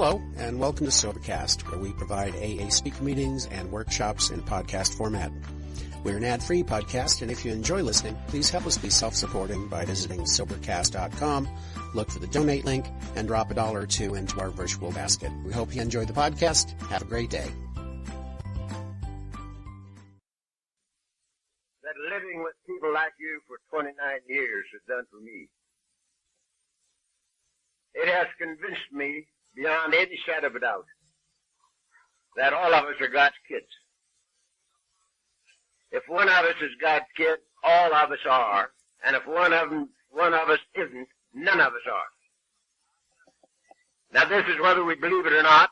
Hello, and welcome to Sobercast, where we provide AA speaker meetings and workshops in podcast format. We're an ad-free podcast, and if you enjoy listening, please help us be self-supporting by visiting Sobercast.com, look for the donate link, and drop $1 or $2 into our virtual basket. We hope you enjoy the podcast. Have a great day. That living with people like you for 29 years has done for me. It has convinced me beyond any shadow of a doubt that all of us are God's kids. If one of us is God's kid, all of us are. And if one of us isn't, none of us are. Now this is whether we believe it or not,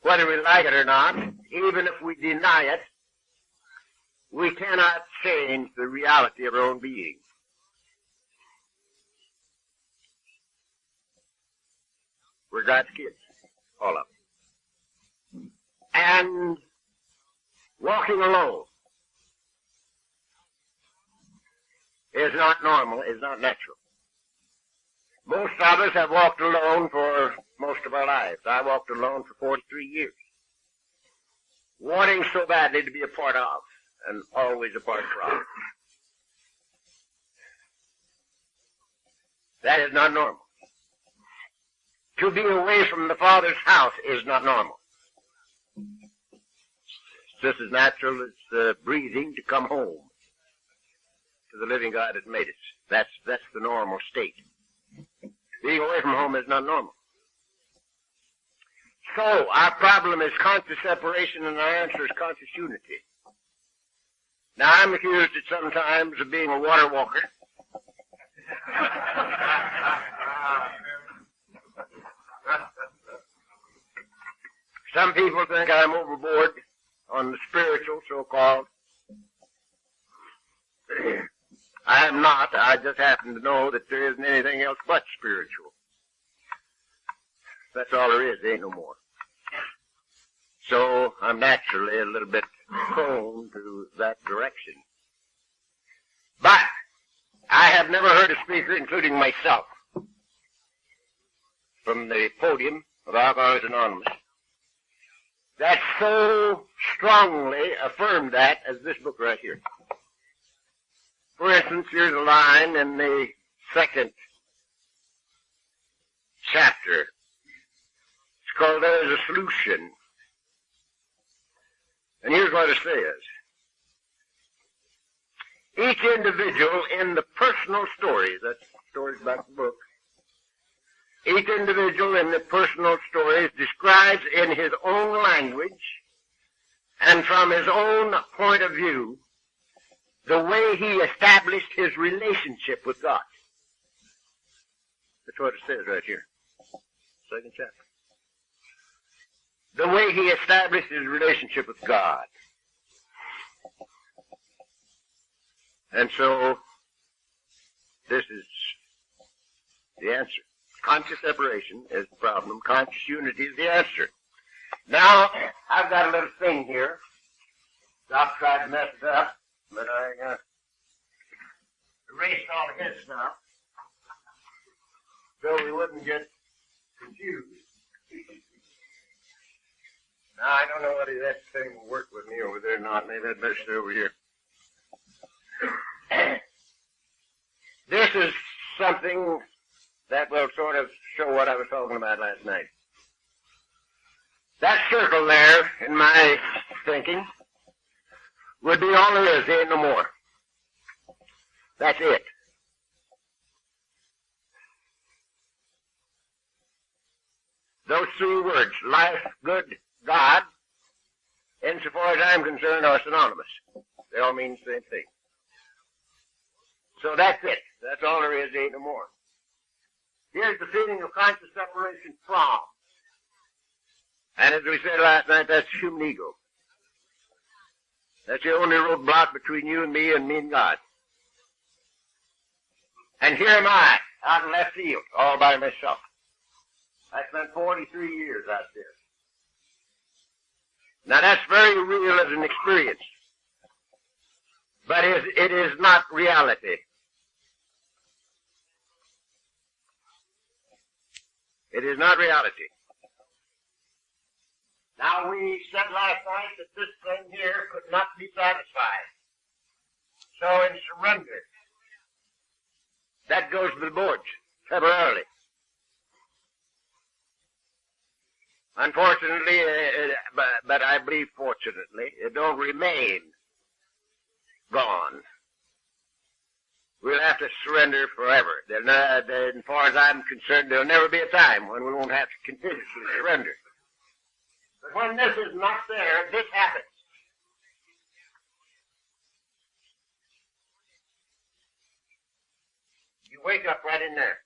whether we like it or not. Even if we deny it, we cannot change the reality of our own being. We're God's kids, all of them. And walking alone is not normal, is not natural. Most of us have walked alone for most of our lives. I walked alone for 43 years, wanting so badly to be a part of, and always a part from. That is not normal. To be away from the Father's house is not normal. It's just as natural as breathing to come home to the living God that made us. That's the normal state. Being away from home is not normal. So, our problem is conscious separation, and our answer is conscious unity. Now, I'm accused at sometimes of being a water walker. Some people think I'm overboard on the spiritual, so-called. I am not. I just happen to know that there isn't anything else but spiritual. That's all there is. There ain't no more. So I'm naturally a little bit prone to that direction. But I have never heard a speaker, including myself, from the podium of Alcoholics Anonymous, that so strongly affirmed that as this book right here. For instance, here's a line in the second chapter. It's called There is a Solution. And here's what it says. Each individual in the personal stories, that's stories about the book, each individual in the personal stories describes in his own language and from his own point of view the way he established his relationship with God. That's what it says right here. Second chapter. The way he established his relationship with God. And so, this is the answer. Conscious separation is the problem. Conscious unity is the answer. Now, I've got a little thing here. Doc tried to mess it up, but I erased all of his stuff so we wouldn't get confused. Now, I don't know whether that thing will work with me over there or not. Maybe I'd better stay over here. This is something that will sort of show what I was talking about last night. That circle there, in my thinking, would be all there is. There ain't no more. That's it. Those three words, life, good, God, insofar as I'm concerned, are synonymous. They all mean the same thing. So that's it. That's all there is. There ain't no more. Here's the feeling of conscious separation from. And as we said last night, that's human ego. That's the only roadblock between you and me and God. And here am I, out in left field, all by myself. I spent 43 years out there. Now that's very real as an experience. But it is not reality. It is not reality. Now, we said last night that this thing here could not be satisfied. So in surrender, that goes to the boards temporarily. Unfortunately, but I believe fortunately, it don't remain gone. We'll have to surrender forever. As far as I'm concerned, there'll never be a time when we won't have to continuously surrender. But when this is not there, this happens. You wake up right in there.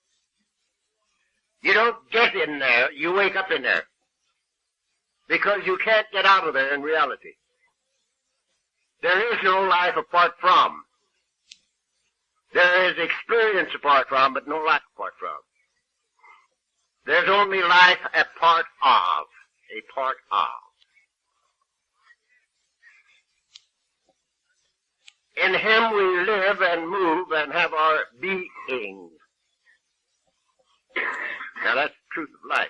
You don't get in there, you wake up in there. Because you can't get out of there in reality. There is no life apart from. There is experience apart from, but no life apart from. There's only life a part of. A part of. In Him we live and move and have our being. Now that's the truth of life.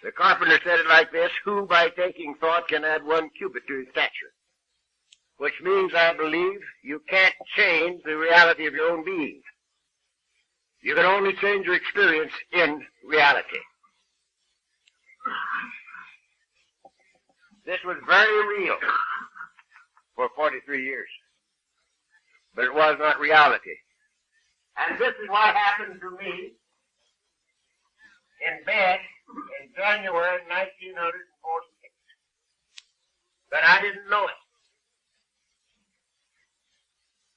The carpenter said it like this: who by taking thought can add 1 cubit to his stature? Which means, I believe, you can't change the reality of your own being. You can only change your experience in reality. This was very real for 43 years. But it was not reality. And this is what happened to me in bed in January 1946. But I didn't know it.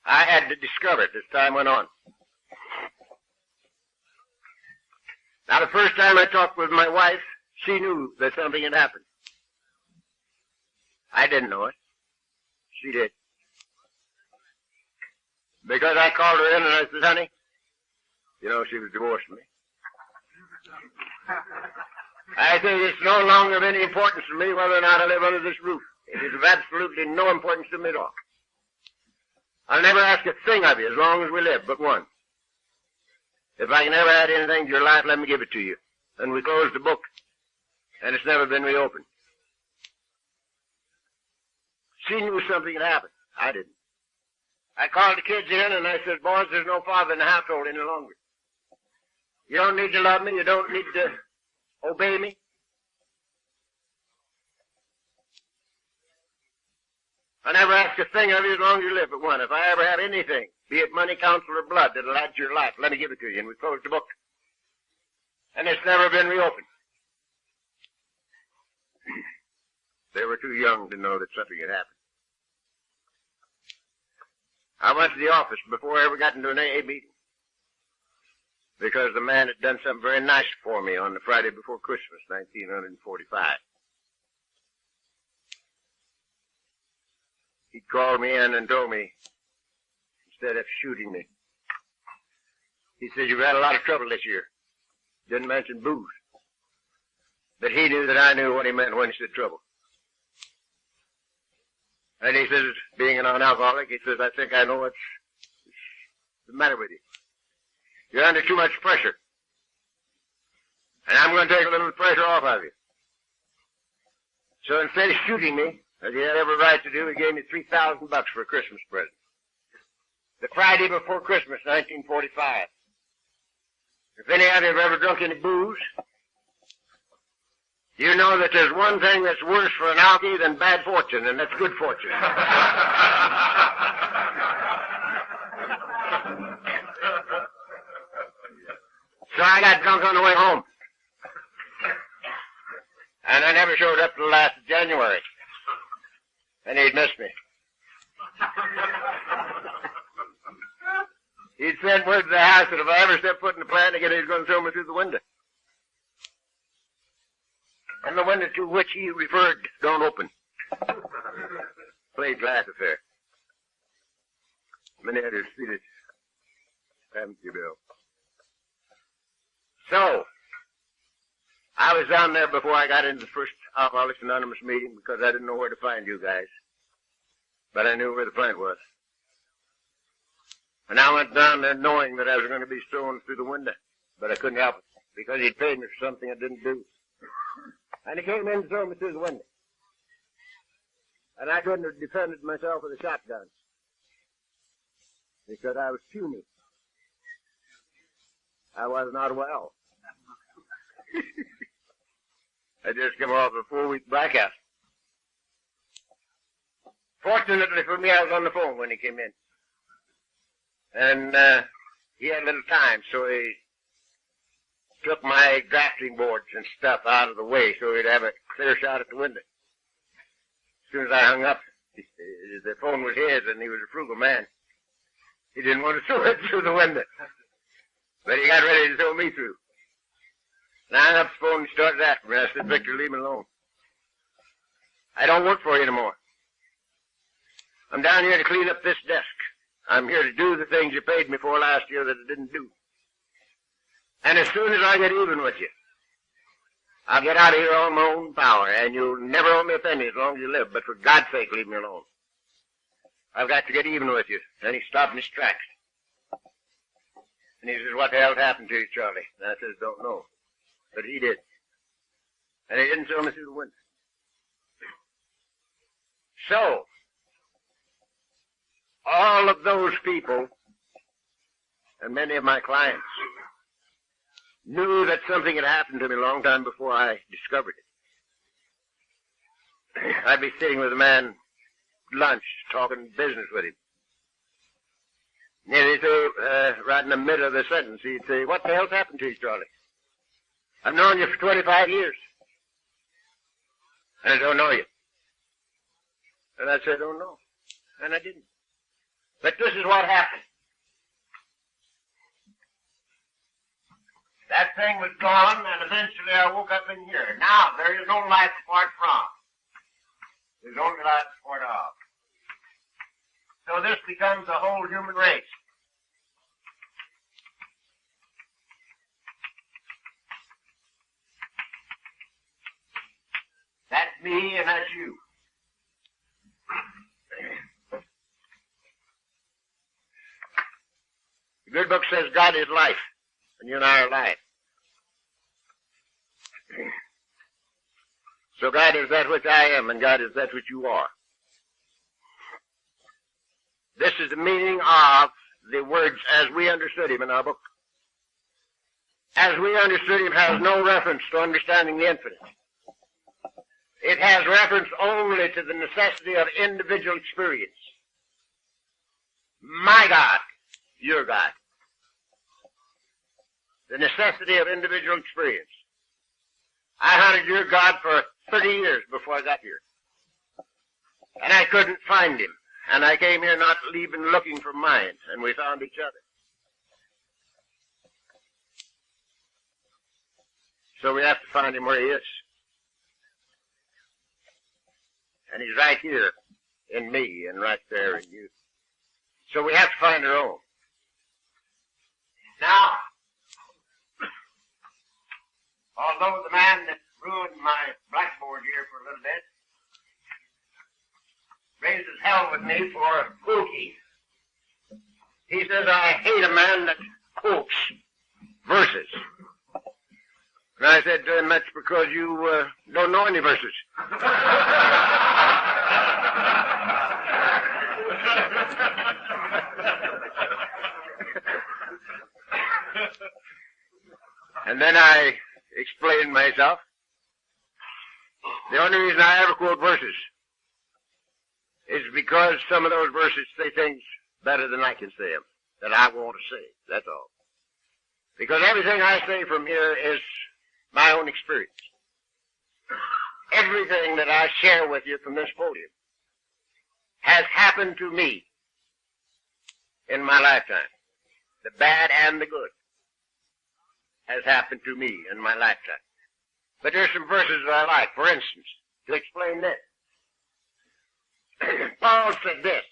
I had to discover it as time went on. Now, the first time I talked with my wife, she knew that something had happened. I didn't know it. She did. Because I called her in and I said, honey, you know, she was divorcing me. I said, it's no longer of any importance to me whether or not I live under this roof. It is of absolutely no importance to me at all. I'll never ask a thing of you as long as we live, but one. If I can ever add anything to your life, let me give it to you. And we closed the book, and it's never been reopened. She knew something had happened. I didn't. I called the kids in, and I said, boys, there's no father in the household any longer. You don't need to love me. You don't need to obey me. I never ask a thing of you as long as you live but one. If I ever have anything, be it money, counsel, or blood, that'll add to your life, let me give it to you. And we closed the book. And it's never been reopened. They were too young to know that something had happened. I went to the office before I ever got into an AA meeting. Because the man had done something very nice for me on the Friday before Christmas, 1945. He called me in and told me, instead of shooting me, he said, you've had a lot of trouble this year. Didn't mention booze. But he knew that I knew what he meant when he said trouble. And he says, being an alcoholic, he says, I think I know what's the matter with you. You're under too much pressure. And I'm going to take a little pressure off of you. So instead of shooting me, as he had every right to do, he gave me $3,000 for a Christmas present. The Friday before Christmas, 1945. If any of you have ever drunk any booze, you know that there's one thing that's worse for an alkie than bad fortune, and that's good fortune. So I got drunk on the way home. And I never showed up till the last of January. And he'd missed me. He'd sent word to the house that if I ever stepped foot in the plant again, he was going to throw me through the window. And the window to which he referred don't open. Plate glass affair. Many others see it. Haven't you, Bill? So, I was down there before I got into the first Alcoholics Anonymous meeting because I didn't know where to find you guys. But I knew where the plant was. And I went down there knowing that I was going to be thrown through the window. But I couldn't help it, because he'd paid me for something I didn't do. And he came in and threw me through the window. And I couldn't have defended myself with a shotgun, because I was puny. I was not well. I just came off a 4-week blackout. Fortunately for me, I was on the phone when he came in. And he had a little time, so he took my drafting boards and stuff out of the way so he'd have a clear shot at the window. As soon as I hung up, the phone was his, and he was a frugal man. He didn't want to throw it through the window. But he got ready to throw me through. And I hung up the phone and started after me. I said, Victor, leave me alone. I don't work for you anymore. I'm down here to clean up this desk. I'm here to do the things you paid me for last year that I didn't do. And as soon as I get even with you, I'll get out of here on my own power, and you'll never owe me a penny as long as you live, but for God's sake, leave me alone. I've got to get even with you. Then he stopped in his tracks. And he says, what the hell's happened to you, Charlie? And I says, don't know. But he did. And he didn't throw me through the window. So, all of those people, and many of my clients, knew that something had happened to me a long time before I discovered it. I'd be sitting with a man at lunch, talking business with him. And he'd say, right in the middle of the sentence, he'd say, what the hell's happened to you, Charlie? I've known you for 25 years. And I don't know you. And I said, I don't know. And I didn't. But this is what happened. That thing was gone, and eventually I woke up in here. Now, there is no life apart from. There's only life apart of. So this becomes the whole human race. That's me and that's you. The good book says God is life, and you and I are life. So God is that which I am, and God is that which you are. This is the meaning of the words as we understood him in our book. As we understood him has no reference to understanding the infinite. It has reference only to the necessity of individual experience. My God, your God. The necessity of individual experience. I hunted your God for 30 years before I got here. And I couldn't find him. And I came here not even looking for mine, and we found each other. So we have to find him where he is. And he's right here in me and right there in you. So we have to find our own. Now, although the man that ruined my blackboard here for a little bit raises hell with me for quoting, he says, I hate a man that quotes verses. And I said to him, that's because you don't know any verses. And then I explained myself. The only reason I ever quote verses is because some of those verses say things better than I can say them, that I want to say. That's all. Because everything I say from here is my own experience. Everything that I share with you from this podium has happened to me in my lifetime. The bad and the good has happened to me in my lifetime. But there's some verses that I like. For instance, to explain this. Paul said this.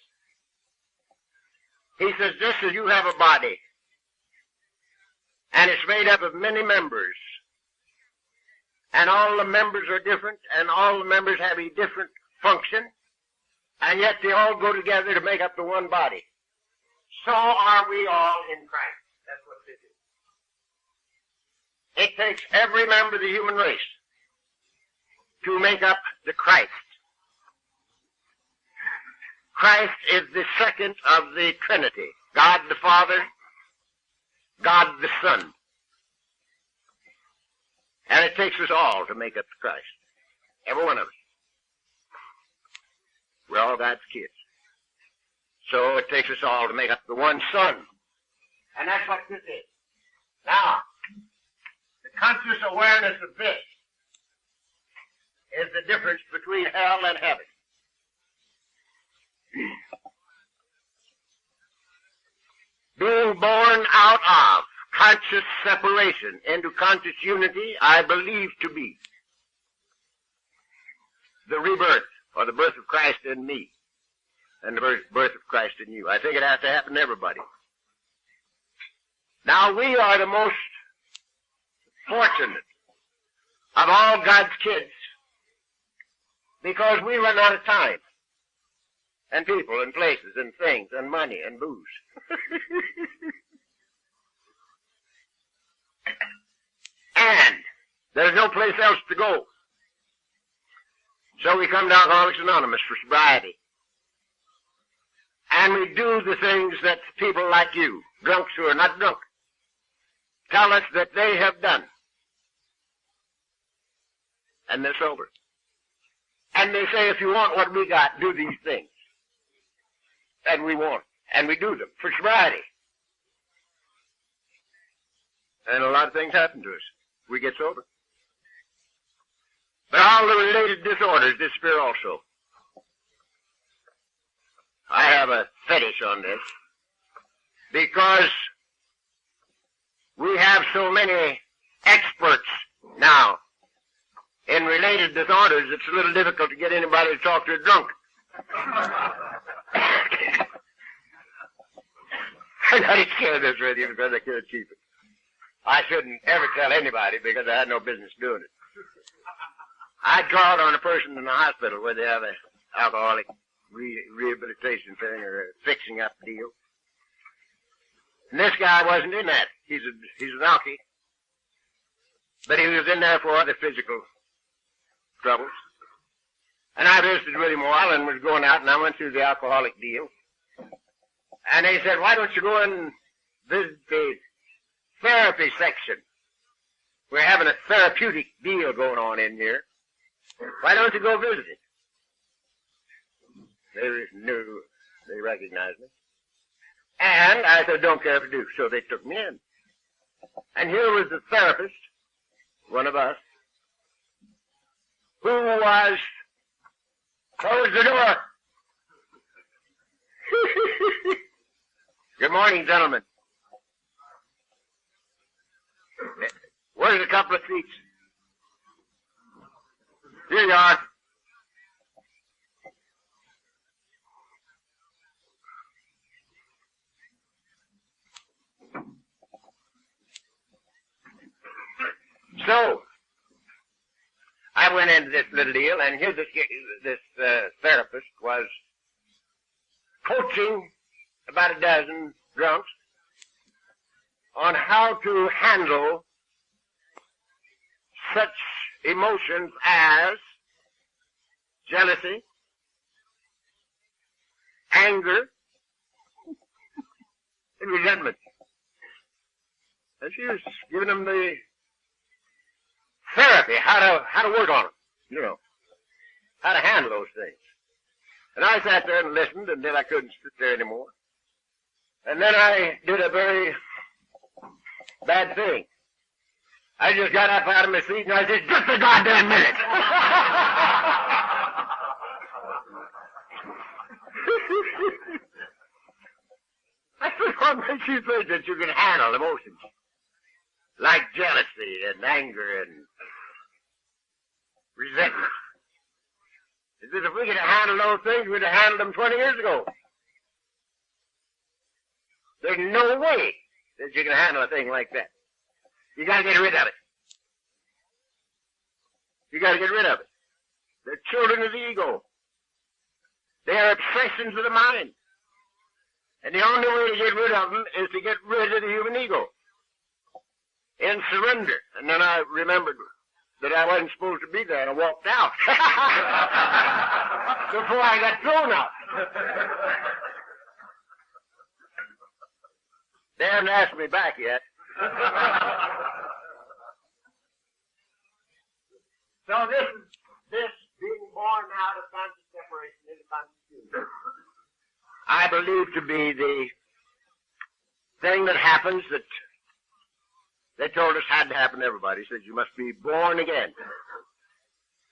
He says, just as you have a body, and it's made up of many members, and all the members are different, and all the members have a different function, and yet they all go together to make up the one body. so are we all in Christ. That's what this is. It takes every member of the human race to make up the Christ. Christ is the second of the Trinity. God the Father, God the Son. And it takes us all to make up the Christ. Every one of us. We're all God's kids. So it takes us all to make up the one Son. And that's what this is. Now, the conscious awareness of this is the difference between hell and heaven. Being born out of conscious separation into conscious unity, I believe to be the rebirth, or the birth of Christ in me, and the birth of Christ in you. I think it has to happen to everybody. Now, we are the most fortunate of all God's kids, because we run out of time, and people, and places, and things, and money, and booze. And there's no place else to go. So we come to Alcoholics Anonymous for sobriety. And we do the things that people like you, drunks who are not drunk, tell us that they have done. And they're sober. And they say, if you want what we got, do these things. And we won't. And we do them for sobriety. And a lot of things happen to us. We get sober. But all the related disorders disappear also. I have a fetish on this because we have so many experts now in related disorders, it's a little difficult to get anybody to talk to a drunk. I'm not scared of this with you because I can't keep it. I shouldn't ever tell anybody because I had no business doing it. I called on a person in the hospital where they have an alcoholic rehabilitation thing or a fixing up deal. And this guy wasn't in that. He's an alkie. But he was in there for other physical troubles. And I visited with him a while and was going out, and I went through the alcoholic deal. And they said, why don't you go and visit the therapy section? We're having a therapeutic deal going on in here. Why don't you go visit it? They knew, they recognized me. And I said, don't care if I do. So they took me in. And here was the therapist, one of us, who was, close the door. Good morning, gentlemen. Where's a couple of seats? Here you are. So, I went into this little deal, and here this therapist was coaching about a dozen drunks on how to handle such emotions as jealousy, anger, and resentment. And she was giving them the therapy, how to work on them, you know, how to handle those things. And I sat there and listened until I couldn't sit there anymore. And then I did a very bad thing. I just got up out of my seat and I said, just a goddamn minute. I said, what makes you think that you can handle emotions like jealousy and anger and resentment? He said, if we could have handled those things, we'd have handled them 20 years ago. There's no way that you can handle a thing like that. You gotta get rid of it. You gotta get rid of it. They're children of the ego. They are obsessions of the mind. And the only way to get rid of them is to get rid of the human ego. In surrender. And then I remembered that I wasn't supposed to be there, and I walked out. Before I got thrown out. They haven't asked me back yet. So this being born out of conscious separation is a conscious union. I believe to be the thing that happens that they told us had to happen to everybody. Says you must be born again.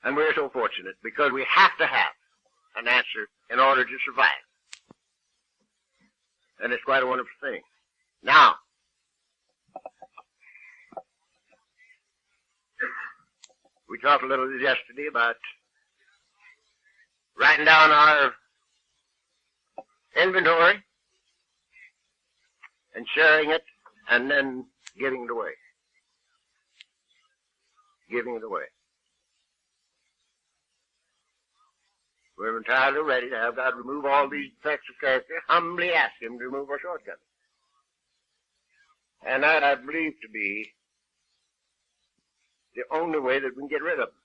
And we're so fortunate because we have to have an answer in order to survive. And it's quite a wonderful thing. Now, we talked a little yesterday about writing down our inventory and sharing it and then giving it away. Giving it away. We're entirely ready to have God remove all these defects of character, humbly ask Him to remove our shortcomings. And that I believe to be the only way that we can get rid of them.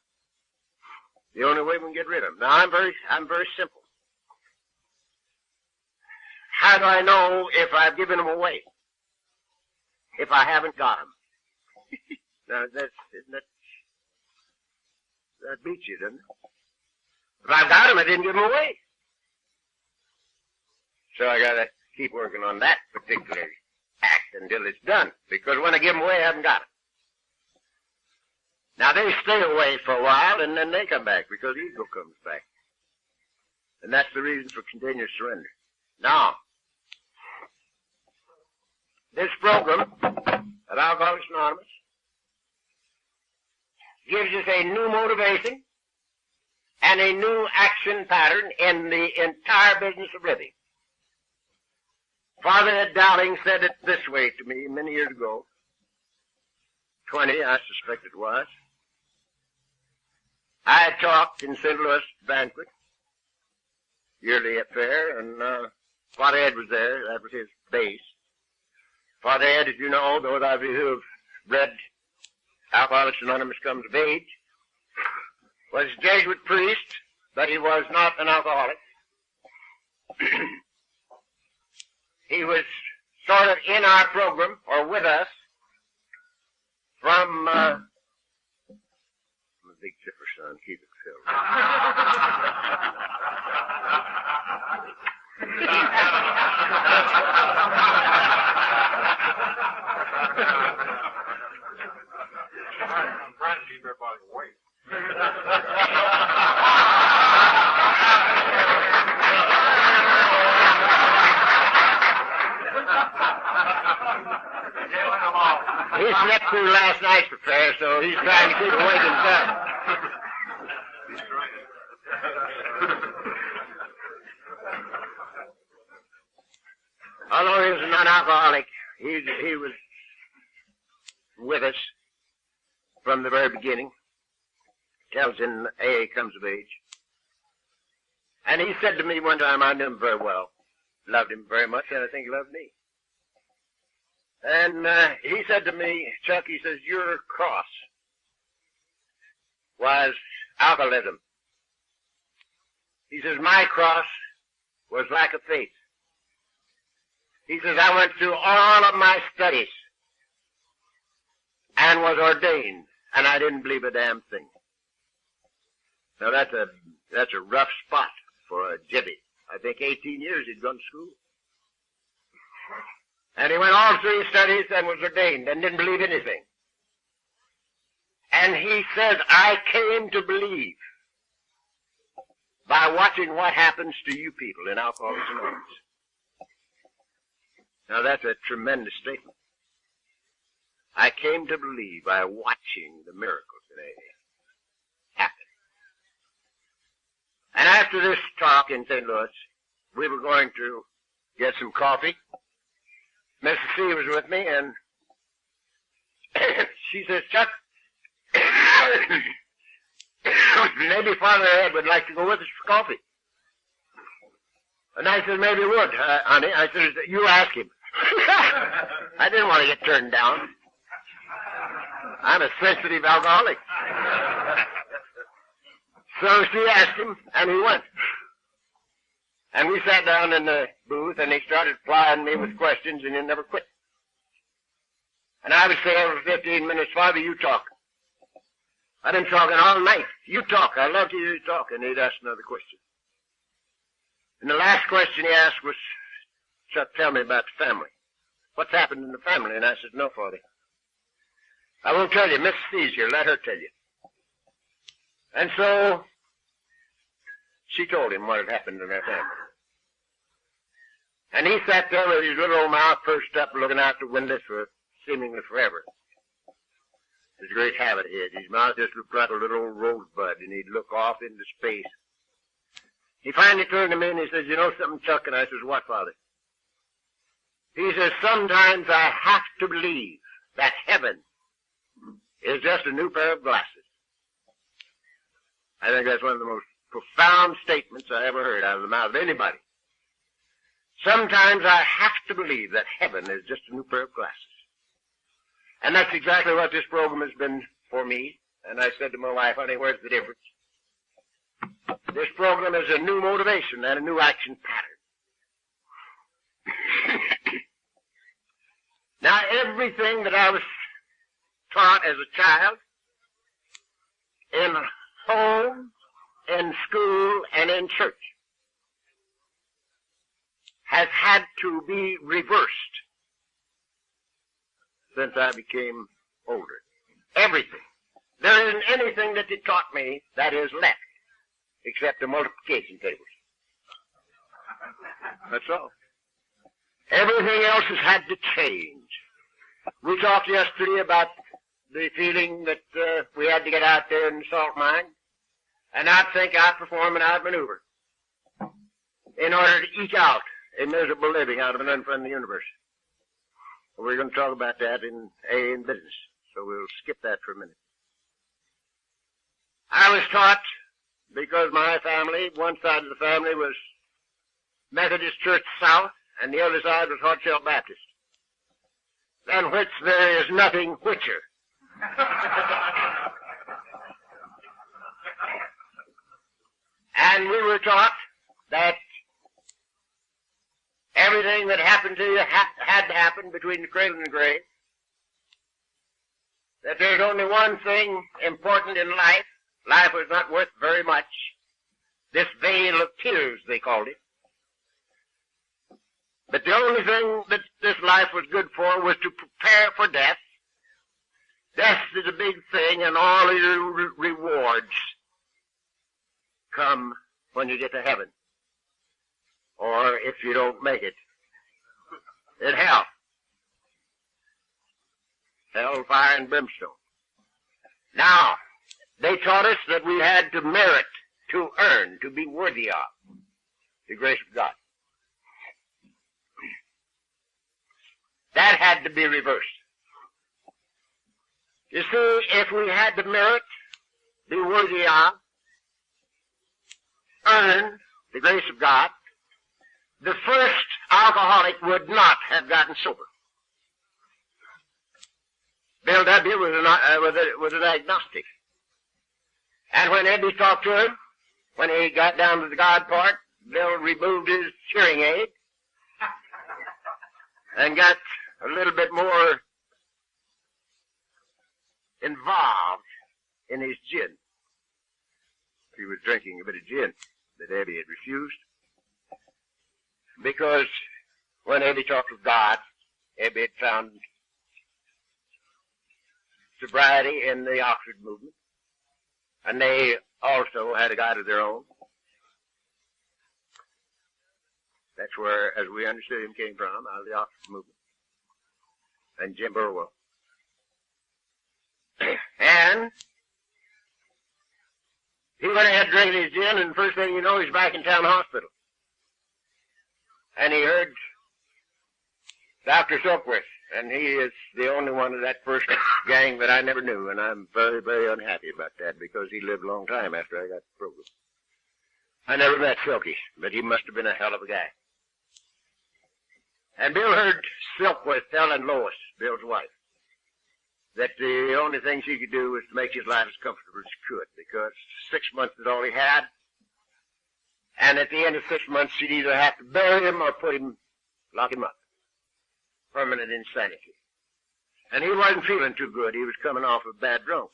The only way we can get rid of them. Now I'm very simple. How do I know if I've given them away? If I haven't got them? Now that beats you, doesn't it? If I've got them, I didn't give them away. So I gotta keep working on that particular act until it's done. Because when I give them away, I haven't got them. Now they stay away for a while and then they come back because ego comes back. And that's the reason for continuous surrender. Now, this program at Alcoholics Anonymous gives us a new motivation and a new action pattern in the entire business of living. Father Ed Dowling said it this way to me many years ago. 20, I suspect it was. I had talked in St. Louis banquet, yearly affair, and Father Ed was there. That was his base. Father Ed, as you know, those of you who have read Alcoholics Anonymous Comes of Age, was a Jesuit priest, but he was not an alcoholic. He was sort of in our program, or with us, from, I'm a big chipper, son, keep it filled. I'm trying to keep everybody awake. He slept through last night's affair, so he's trying to keep awake himself. He's trying. Although he was a non-alcoholic, he was with us from the very beginning. Tells in AA Comes of Age. And he said to me one time, I knew him very well, loved him very much, and I think he loved me. And he said to me, Chuck, he says, your cross was alcoholism. He says, my cross was lack of faith. He says, I went through all of my studies and was ordained, and I didn't believe a damn thing. Now that's a rough spot for a jibby. I think 18 years he'd gone to school. And he went all through his studies and was ordained and didn't believe anything. And he says, I came to believe by watching what happens to you people in Alcoholics Anonymous. Now that's a tremendous statement. I came to believe by watching the miracles in AA happen. And after this talk in St. Louis, we were going to get some coffee. Mrs. C was with me, and she says, Chuck, maybe Father Ed would like to go with us for coffee. And I said, maybe he would, honey. I said, you ask him. I didn't want to get turned down. I'm a sensitive alcoholic. So she asked him, and he went. And we sat down in the booth, and he started plying me with questions, and he never quit. And I would say every 15 minutes, Father, you talk. I've been talking all night. You talk. I love to hear you talk. And he'd ask another question. And the last question he asked was, Chuck, tell me about the family. What's happened in the family? And I said, no, Father. I won't tell you. Miss C's here. Let her tell you. And so she told him what had happened in their family. And he sat there with his little old mouth pursed up looking out the window for seemingly forever. His great habit he had. His mouth just looked like a little old rosebud, and he'd look off into space. He finally turned to me and he says, you know something, Chuck? And I says, what, Father? He says, sometimes I have to believe that heaven is just a new pair of glasses. I think that's one of the most profound statements I ever heard out of the mouth of anybody. Sometimes I have to believe that heaven is just a new pair of glasses. And that's exactly what this program has been for me. And I said to my wife, honey, where's the difference? This program is a new motivation and a new action pattern. Now, everything that I was taught as a child, in home, in school, and in church, has had to be reversed since I became older. Everything. There isn't anything that it taught me that is left, except the multiplication tables. That's all. Everything else has had to change. We talked yesterday about the feeling that we had to get out there in the salt mine and outthink, outperform, and outmaneuver in order to eke out a miserable living out of an unfriendly universe. We're going to talk about that in AA and business, so we'll skip that for a minute. I was taught, because my family, one side of the family was Methodist Church South, and the other side was Hot Shell Baptist, than which there is nothing whicher. And we were taught that everything that happened to you had to happen between the cradle and the grave. That there's only one thing important in life. Life was not worth very much. This vale of tears, they called it. But the only thing that this life was good for was to prepare for death. Death is a big thing, and all your rewards come when you get to heaven. Or if you don't make it, in hell. Hell, fire, and brimstone. Now, they taught us that we had to merit, to earn, to be worthy of the grace of God. That had to be reversed. You see, if we had to merit, be worthy of, earn the grace of God, the first alcoholic would not have gotten sober. Bill W. was an agnostic. And when Eddie talked to him, when he got down to the God part, Bill removed his hearing aid and got a little bit more involved in his gin. He was drinking a bit of gin that Eddie had refused. Because when Eddie talked with God, Eddie had found sobriety in the Oxford movement. And they also had a God of their own. That's where, as we understood him, came from, out of the Oxford movement. And Jim Burwell. And he went ahead drinking his gin, and the first thing you know, he's back in town hospital. And he heard Dr. Silkworth, and he is the only one of that first gang that I never knew, and I'm very, very unhappy about that because he lived a long time after I got the program. I never met Silky, but he must have been a hell of a guy. And Bill heard Silkworth telling Lois, Bill's wife, that the only thing she could do was to make his life as comfortable as she could, because 6 months is all he had. And at the end of 6 months, she'd either have to bury him or lock him up. Permanent insanity. And he wasn't feeling too good. He was coming off a bad drunk.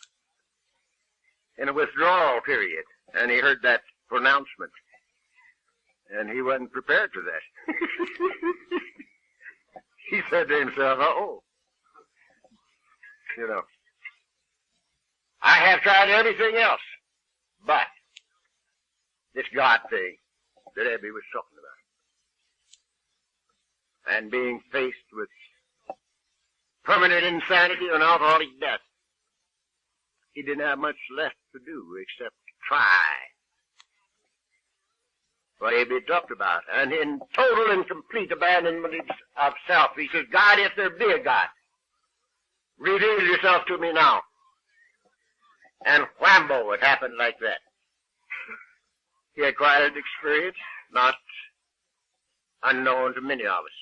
In a withdrawal period. And he heard that pronouncement. And he wasn't prepared for that. He said to himself, uh-oh. You know, I have tried everything else, but this God thing that Abby was talking about, and being faced with permanent insanity and alcoholic death, he didn't have much left to do except try what Abby talked about. And in total and complete abandonment of self, he says, God, if there be a God, reveal yourself to me now. And whambo, it happened like that. He acquired experience, not unknown to many of us.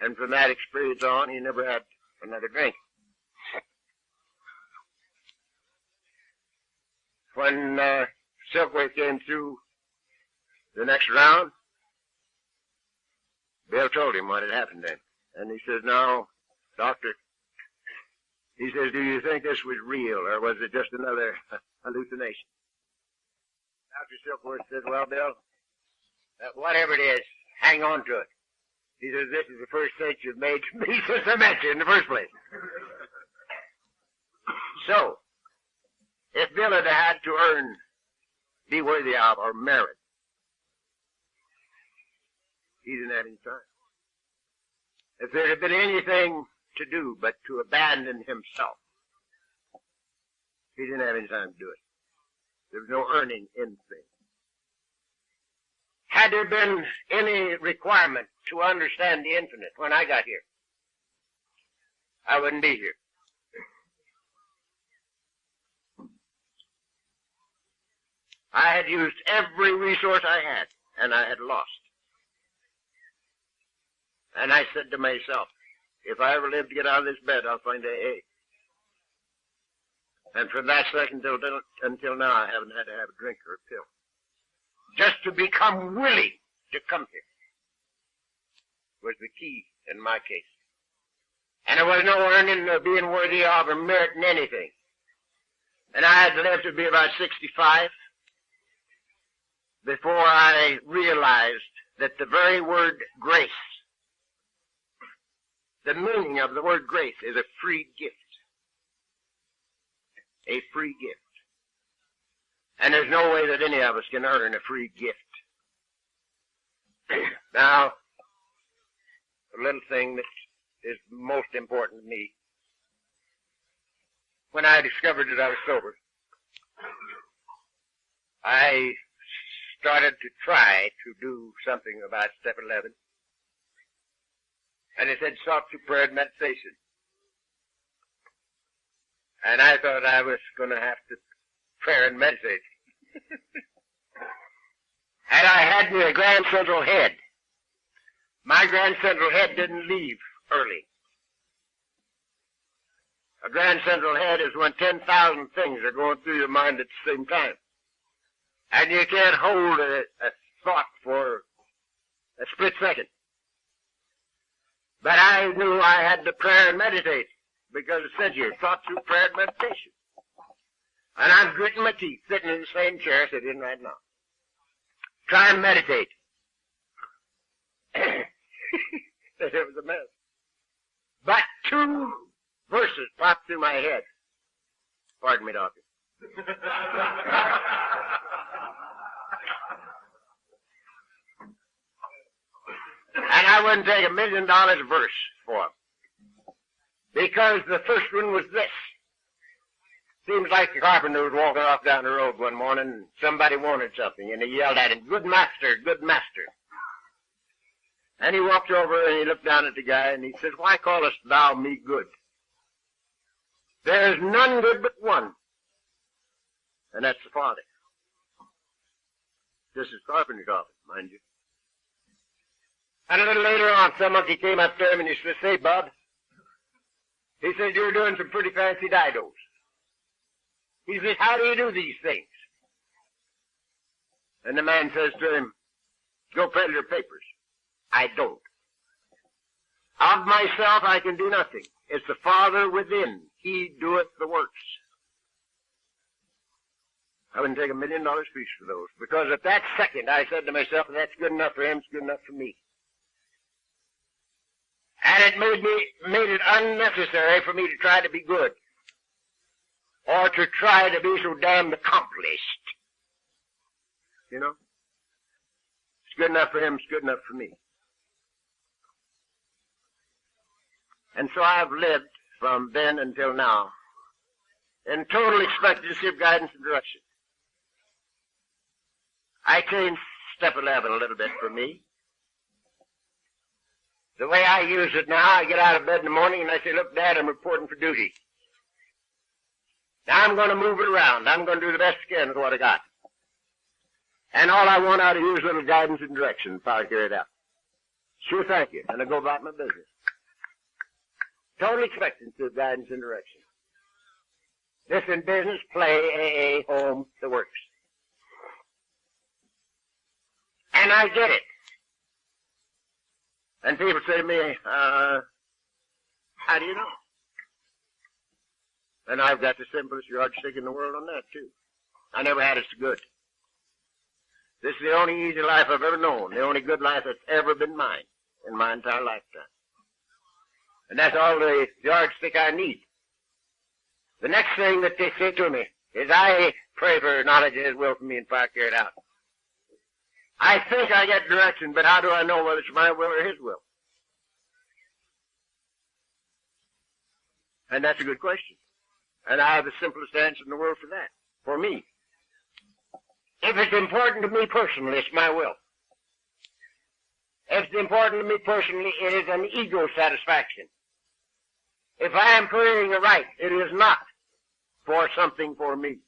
And from that experience on, he never had another drink. When Silkworth came through the next round, Bill told him what had happened then. And he says, now, doctor, he says, do you think this was real, or was it just another hallucination? Dr. Silkworth said, well, Bill, whatever it is, hang on to it. He says, this is the first sense you've made to me since I met you in the first place. So, if Bill had had to earn, be worthy of, or merit, he didn't have any time. If there had been anything to do but to abandon himself, he didn't have any time to do it. There was no earning anything. Had there been any requirement to understand the infinite when I got here, I wouldn't be here. I had used every resource I had, and I had lost. And I said to myself, if I ever live to get out of this bed, I'll find AA. And from that second until now, I haven't had to have a drink or a pill. Just to become willing to come here was the key in my case. And there was no earning or being worthy of or meriting anything. And I had lived to be about 65 before I realized that the very word grace, the meaning of the word grace is a free gift. A free gift. And there's no way that any of us can earn a free gift. Now, a little thing that is most important to me. When I discovered that I was sober, I started to try to do something about step 11. And it said sought through prayer and meditation. And I thought I was going to have to prayer and meditate. And I had me a Grand Central Head. My Grand Central Head didn't leave early. A Grand Central Head is when 10,000 things are going through your mind at the same time. And you can't hold a thought for a split second. But I knew I had to prayer and meditate, because it said here, thought through prayer and meditation. And I'm gritting my teeth, sitting in the same chair I sit in right now. Try and meditate. It was a mess. But 2 verses popped through my head. Pardon me, doctor. And I wouldn't take $1 million a verse for them. Because the first one was this. Seems like the carpenter was walking off down the road one morning and somebody wanted something and he yelled at him, good master, good master. And he walked over and he looked down at the guy and he said, why callest thou me good? There is none good but one, And that's the Father. This is carpenter's office, mind you. And a little later on, some monkey came up to him and he said, "Say, Bob," he said, "you're doing some pretty fancy didos." He says, "How do you do these things?" And the man says to him, "Go peddle your papers." "I don't. Of myself I can do nothing. It's the Father within. He doeth the works." I wouldn't take $1 million piece for those, because at that second I said to myself, if that's good enough for him, it's good enough for me. And it made it unnecessary for me to try to be good, or to try to be so damned accomplished. You know? It's good enough for him, it's good enough for me. And so I've lived from then until now in total expectancy of guidance and direction. I changed step 11 a little bit for me. The way I use it now, I get out of bed in the morning and I say, "Look, Dad, I'm reporting for duty. Now I'm going to move it around. I'm going to do the best I can with what I got. And all I want out of you is a little guidance and direction if I'll carry it out." "Sure, thank you." And I go about my business. Total expectancy of guidance and direction. This in business, play, AA, home, the works. And I get it. And people say to me, "How do you know?" And I've got the simplest yardstick in the world on that, too. I never had it so good. This is the only easy life I've ever known, the only good life that's ever been mine in my entire lifetime. And that's all the yardstick I need. The next thing that they say to me is, "I pray for knowledge of His will for me and fire carry it out. I think I get direction, but how do I know whether it's my will or His will?" And that's a good question. And I have the simplest answer in the world for that, for me. If it's important to me personally, it's my will. If it's important to me personally, it is an ego satisfaction. If I am praying aright, it is not for something for me.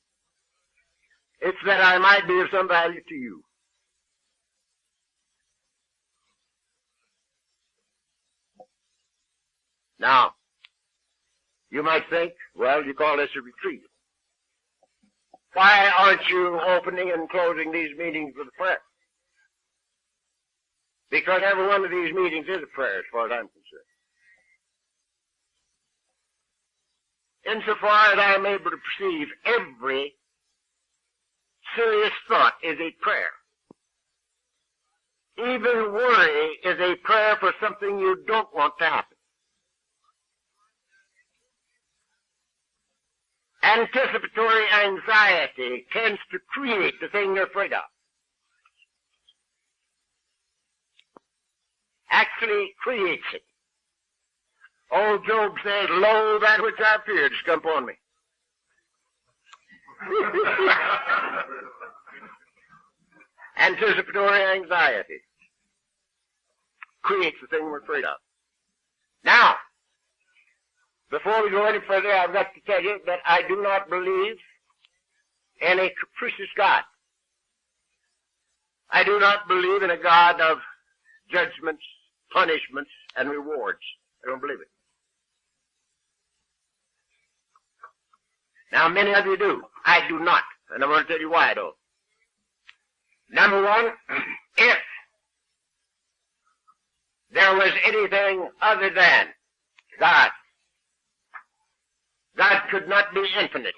It's that I might be of some value to you. Now, you might think, well, you call this a retreat. Why aren't you opening and closing these meetings with a prayer? Because every one of these meetings is a prayer as far as I'm concerned. Insofar as I am able to perceive, every serious thought is a prayer. Even worry is a prayer for something you don't want to happen. Anticipatory anxiety tends to create the thing you're afraid of. Actually creates it. Old Job says, "Lo, that which I feared has come upon me." Anticipatory anxiety creates the thing we're afraid of. Now, before we go any further, I've got to tell you that I do not believe in a capricious God. I do not believe in a God of judgments, punishments, and rewards. I don't believe it. Now, many of you do. I do not. And I'm going to tell you why I don't. Number one, if there was anything other than God, God could not be infinite.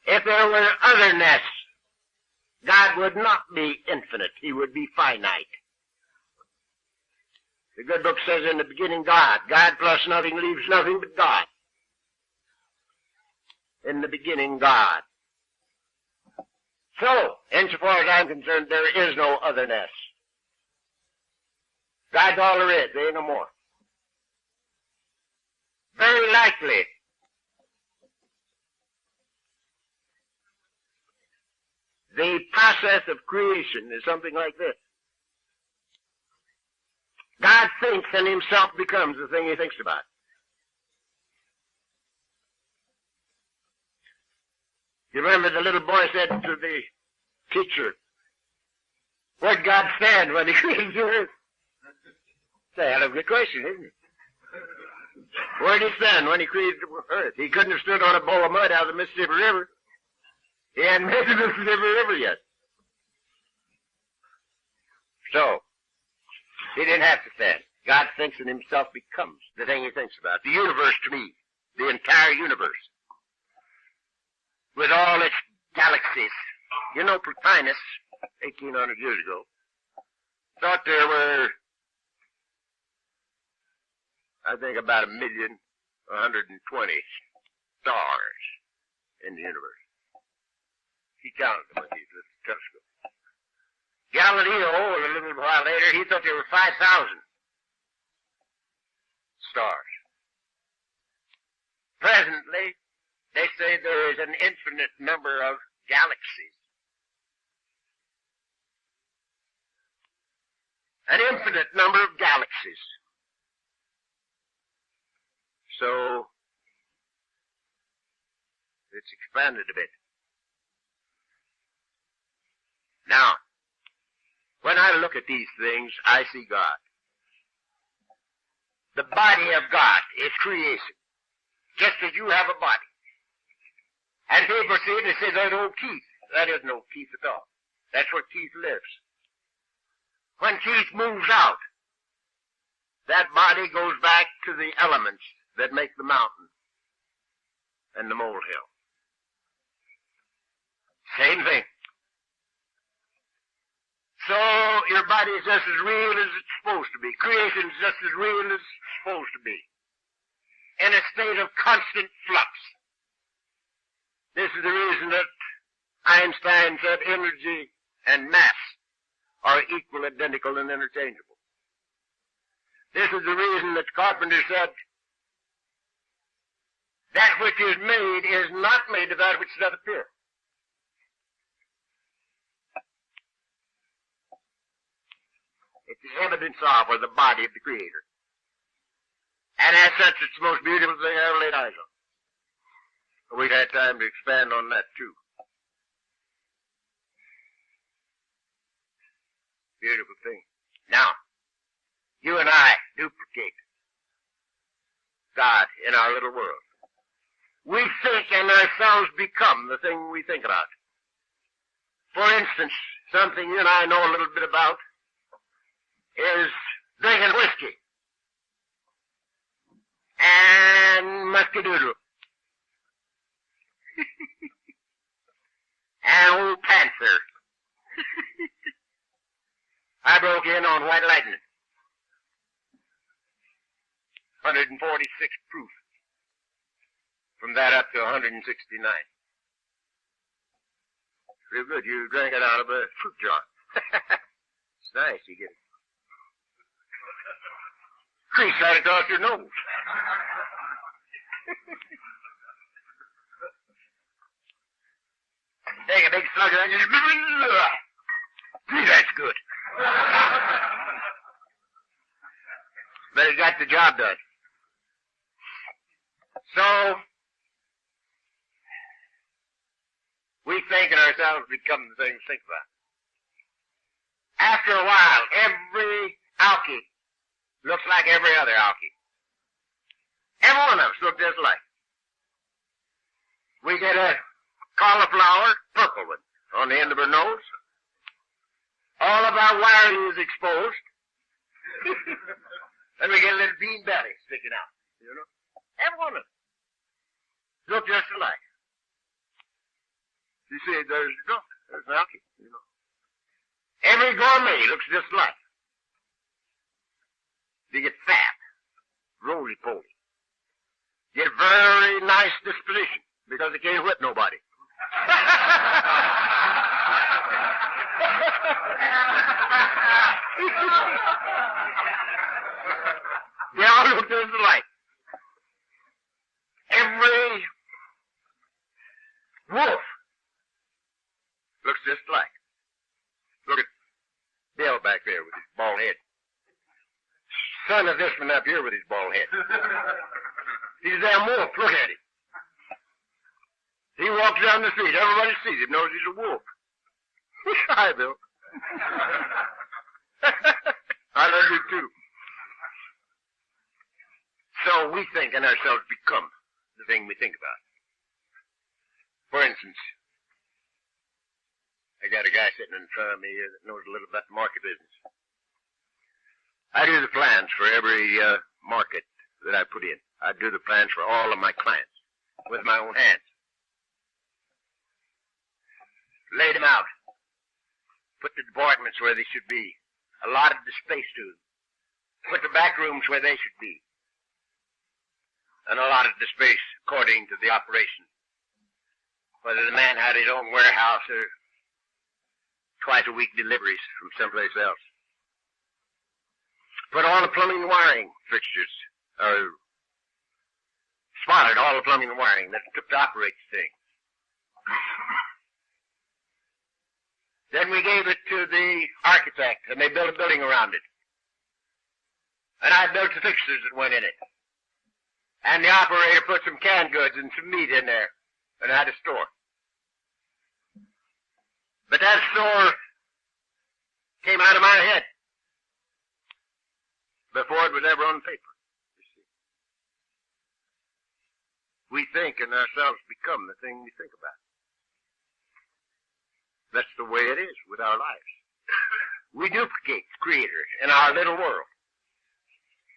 If there were otherness, God would not be infinite. He would be finite. The good book says, "In the beginning, God." God plus nothing leaves nothing but God. In the beginning, God. So, insofar as I'm concerned, there is no otherness. God's all there is. There ain't no more. Very likely, the process of creation is something like this. God thinks and Himself becomes the thing He thinks about. You remember the little boy said to the teacher, where'd God stand when he created the earth? It's a hell of a good question, isn't it? Where'd he stand when he created the earth? He couldn't have stood on a bowl of mud out of the Mississippi River. He hadn't made the Mississippi River yet. So, he didn't have to stand. God thinks and himself becomes the thing he thinks about. The universe to me, the entire universe, with all its galaxies. You know, Plotinus, 1800 years ago, thought there were, I think, about 1,120,000 stars in the universe. He counted them with his little telescope. Galileo, a little while later, he thought there were 5,000 stars. Presently, they say there is an infinite number of galaxies. An infinite number of galaxies. So, it's expanded a bit. Now, when I look at these things, I see God. The body of God is creation, just as you have a body. And people see it and say, there's no Keith. That is no Keith at all. That's where Keith lives. When Keith moves out, that body goes back to the elements that make the mountain and the molehill. Same thing. So your body is just as real as it's supposed to be. Creation is just as real as it's supposed to be. In a state of constant flux. This is the reason that Einstein said energy and mass are equal, identical, and interchangeable. This is the reason that Carpenter said, that which is made is not made of that which doth appear. It's the evidence of, or the body of the Creator. And as such, it's the most beautiful thing I ever laid eyes on. We've had time to expand on that too. Beautiful thing. Now, you and I duplicate God in our little world. We think and ourselves become the thing we think about. For instance, something you and I know a little bit about is drinking whiskey and muscadoodle and old Panther. I broke in on White Lightning. 146 proof. From that up to 169. Real good. You drank it out of a fruit jar. It's nice. You get it. Crease right across your nose. Take a big slug of that and just... See, that's good. But it got the job done. So, we think in ourselves become the things we think about. After a while, every alky looks like every other alky. Every one of us look just alike. We get a cauliflower, purple one, on the end of her nose. All of our wiring is exposed. And we get a little bean belly sticking out, you know. Every one of them look just alike. You see, there's an alky, you know. Every gourmet looks just alike. They get fat, roly-poly. Get very nice disposition because they can't whip nobody. They all look just alike. Every wolf looks just alike. Look at Bill back there with his bald head. Son of this one up here with his bald head. He's a damn wolf. Look at him. He walks down the street. Everybody sees him, knows he's a wolf. Hi, Bill. I love you too. So we think and ourselves become the thing we think about. For instance, I got a guy sitting in front of me here that knows a little about the market business. I do the plans for every market that I put in. I do the plans for all of my clients with my own hands. Laid them out. Put the departments where they should be. Allotted the space to them. Put the back rooms where they should be. And allotted the space according to the operation. Whether the man had his own warehouse or twice a week deliveries from someplace else. Put all the plumbing and wiring fixtures, or spotted all the plumbing and wiring that took to operate the thing. Then we gave it to the architect, and they built a building around it. And I built the fixtures that went in it. And the operator put some canned goods and some meat in there, and had a store. But that store came out of my head before it was ever on paper. You see. We think and ourselves become the thing we think about. That's the way it is with our lives. We duplicate the Creator in our little world.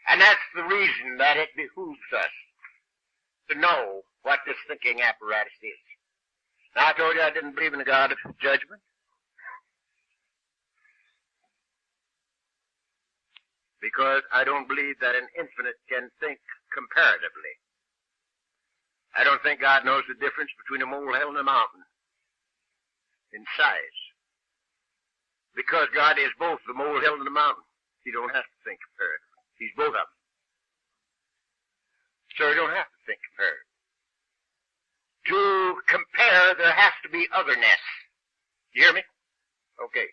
And that's the reason that it behooves us to know what this thinking apparatus is. Now, I told you I didn't believe in a God of judgment. Because I don't believe that an infinite can think comparatively. I don't think God knows the difference between a molehill and a mountain in size. Because God is both the molehill and the mountain. He don't have to think comparatively. He's both of them. So you don't have to think comparatively. To compare, there has to be otherness. You hear me? Okay.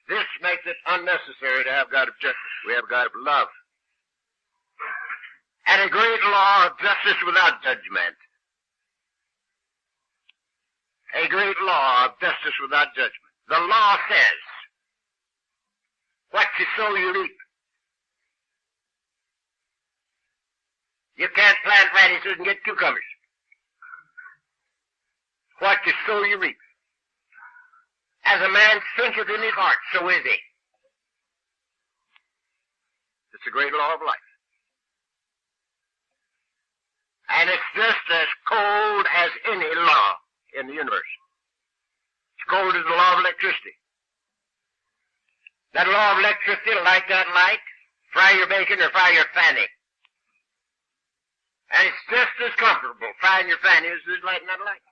This makes it unnecessary to have God of justice. We have a God of love. And a great law of justice without judgment. A great law of justice without judgment. The law says, what you sow, you reap. You can't plant radishes and get cucumbers. What you sow, you reap. As a man thinketh in his heart, so is he. It's a great law of life. And it's just as cold as any law in the universe. It's cold as the law of electricity. That law of electricity, light that light, fry your bacon or fry your fanny. And it's just as comfortable frying your fanny as it is lighting that light.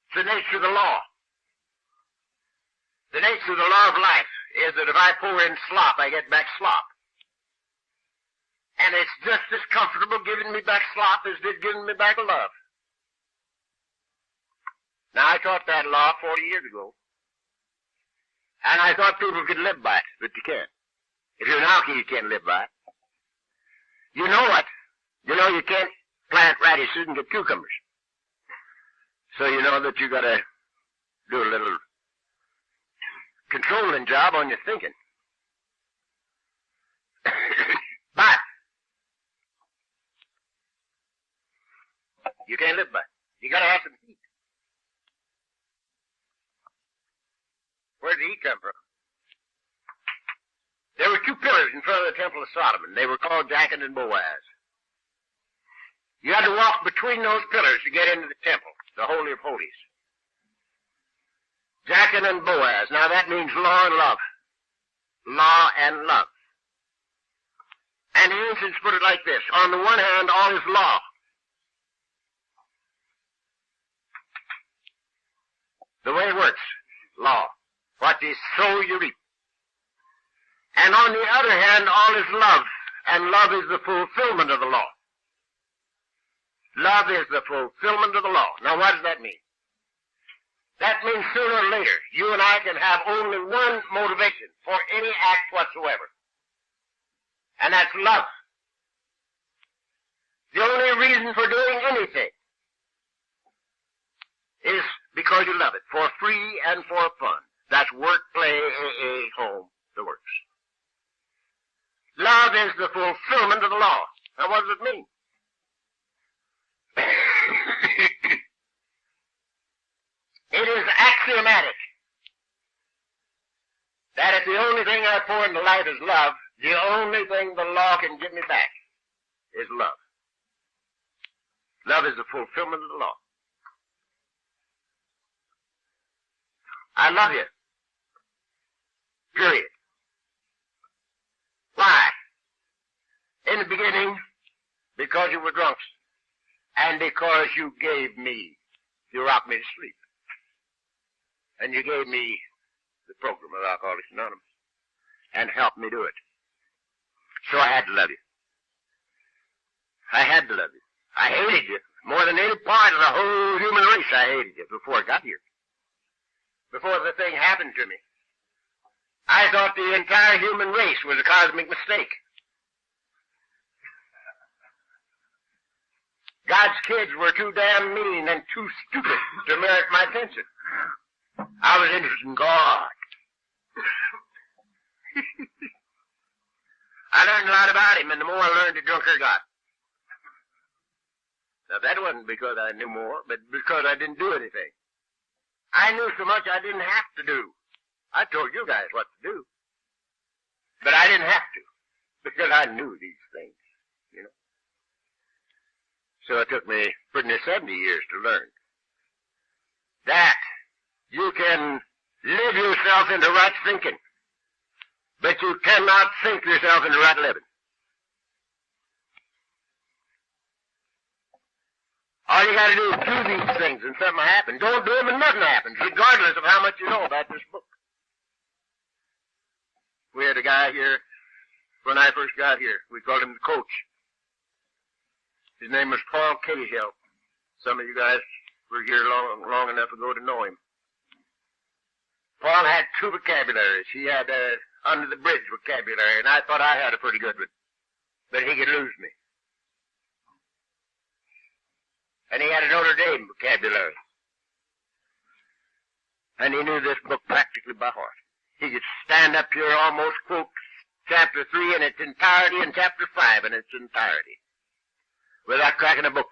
It's the nature of the law. The nature of the law of life is that if I pour in slop, I get back slop. And it's just as comfortable giving me back slop as it is giving me back love. Now, I taught that law 40 years ago. And I thought people could live by it, but you can't. If you're an alky, you can't live by it. You know what? You know you can't plant radishes and get cucumbers. So you know that you gotta do a little controlling job on your thinking. But you can't live by it. You gotta have some heat. Where did the heat come from? There were two pillars in front of the temple of Solomon. They were called Jachin and Boaz. You had to walk between those pillars to get into the temple, the Holy of Holies. Jachin and Boaz. Now that means law and love. Law and love. And the ancients put it like this. On the one hand, all is law. The way it works, law. What you sow, you reap. And on the other hand, all is love. And love is the fulfillment of the law. Love is the fulfillment of the law. Now what does that mean? That means sooner or later, you and I can have only one motivation for any act whatsoever. And that's love. The only reason for doing anything is because you love it, for free and for fun. That's work, play, AA, home, the works. Love is the fulfillment of the law. Now what does it mean? It is axiomatic that if the only thing I pour into life is love, the only thing the law can give me back is love. Love is the fulfillment of the law. I love you. Period. Why? In the beginning, because you were drunks, and because you gave me, you rocked me to sleep, and you gave me the program of Alcoholics Anonymous, and helped me do it. So I had to love you. I had to love you. I hated you. More than any part of the whole human race, I hated you before I got here. Before the thing happened to me. I thought the entire human race was a cosmic mistake. God's kids were too damn mean and too stupid to merit my attention. I was interested in God. I learned a lot about him, and the more I learned, the drunker I got. Now, that wasn't because I knew more, but because I didn't do anything. I knew so much I didn't have to do. I told you guys what to do. But I didn't have to, because I knew these things, you know. So it took me pretty near 70 years to learn that you can live yourself into right thinking, but you cannot think yourself into right living. All you gotta do is do these things and something will happen. Don't do them and nothing happens, regardless of how much you know about this book. We had a guy here, when I first got here, we called him the coach. His name was Paul Cahill. Some of you guys were here long enough ago to know him. Paul had two vocabularies. He had under the bridge vocabulary, and I thought I had a pretty good one. But he could lose me. And he had a Notre Dame vocabulary. And he knew this book practically by heart. He could stand up here almost quote chapter 3 in its entirety and chapter 5 in its entirety without cracking a book.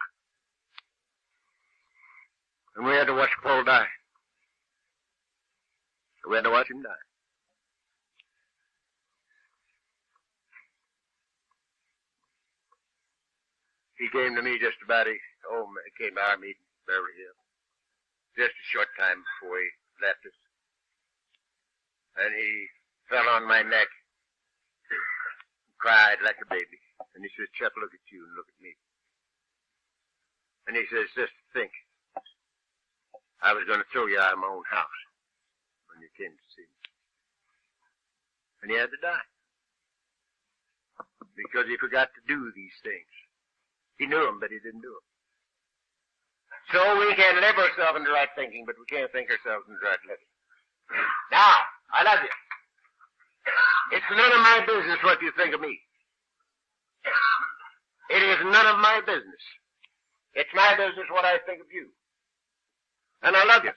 And we had to watch Paul die. We had to watch him die. He came to me just about, he came to our meeting, Beverly Hills, just a short time before he left us. And he fell on my neck, cried like a baby. And he says, Chuck, look at you and look at me. And he says, just think, I was going to throw you out of my own house when you came to see me. And he had to die. Because he forgot to do these things. He knew them, but he didn't do them. So we can live ourselves into right thinking, but we can't think ourselves into right living. Now, I love you. It's none of my business what you think of me. It is none of my business. It's my business what I think of you. And I love you.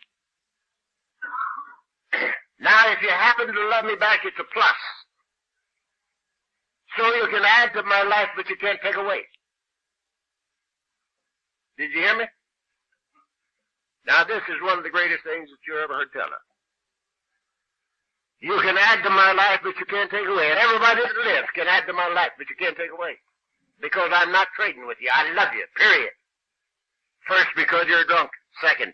Now, if you happen to love me back, it's a plus. So you can add to my life, but you can't take away. Did you hear me? Now, this is one of the greatest things that you ever heard tell of. You can add to my life, but you can't take away. And everybody that lives can add to my life, but you can't take away. Because I'm not trading with you. I love you, period. First, because you're drunk. Second,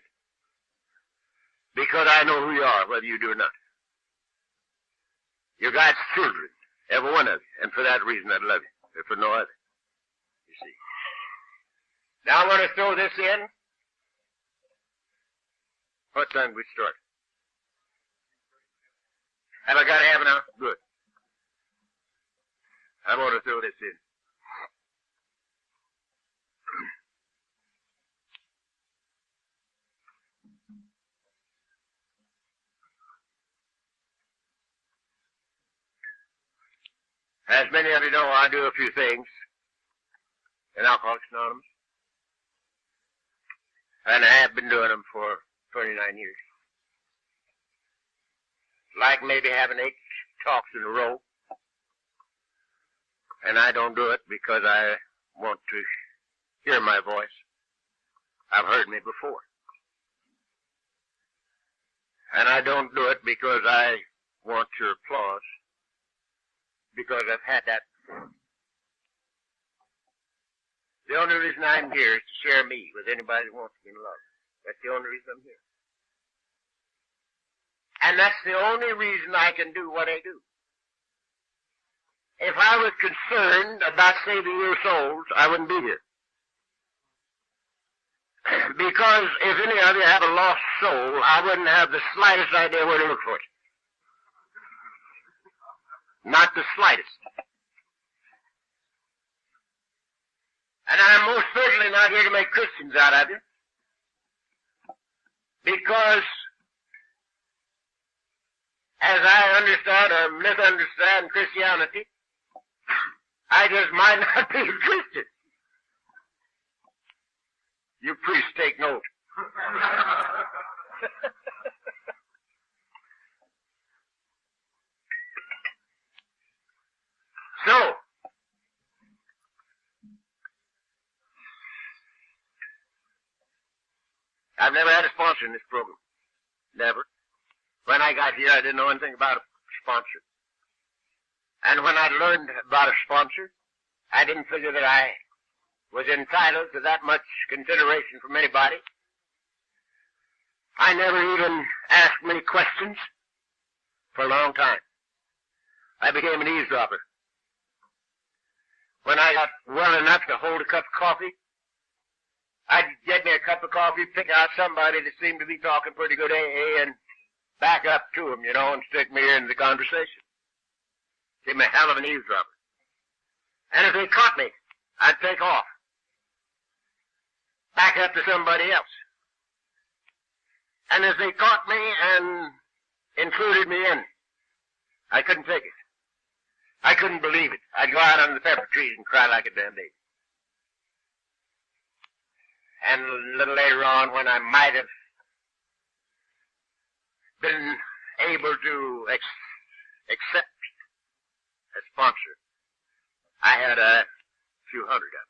because I know who you are, whether you do or not. You're God's children, every one of you. And for that reason, I love you. If for no other. You see. Now, I want to throw this in. What time do we start? Have I got half an hour? Good. I want to throw this in. As many of you know, I do a few things in Alcoholics Anonymous. And I have been doing them for 29 years. Like maybe having 8 talks in a row. And I don't do it because I want to hear my voice. I've heard me before. And I don't do it because I want your applause. Because I've had that before. The only reason I'm here is to share me with anybody who wants to be in love. That's the only reason I'm here. And that's the only reason I can do what I do. If I was concerned about saving your souls, I wouldn't be here. Because if any of you have a lost soul, I wouldn't have the slightest idea where to look for it. Not the slightest. And I'm most certainly not here to make Christians out of you. Because, as I understand or misunderstand Christianity, I just might not be a Christian. You priests take note. So, I've never had a sponsor in this program. Never. When I got here, I didn't know anything about a sponsor. And when I learned about a sponsor, I didn't figure that I was entitled to that much consideration from anybody. I never even asked many questions for a long time. I became an eavesdropper. When I got well enough to hold a cup of coffee, I'd get me a cup of coffee, pick out somebody that seemed to be talking pretty good AA, and back up to them, and stick me into the conversation. Give me a hell of an eavesdropper. And if they caught me, I'd take off. Back up to somebody else. And if they caught me and included me in, I couldn't take it. I couldn't believe it. I'd go out under the pepper trees and cry like a damn baby. And a little later on, when I might have been able to accept a sponsor, I had a few hundred of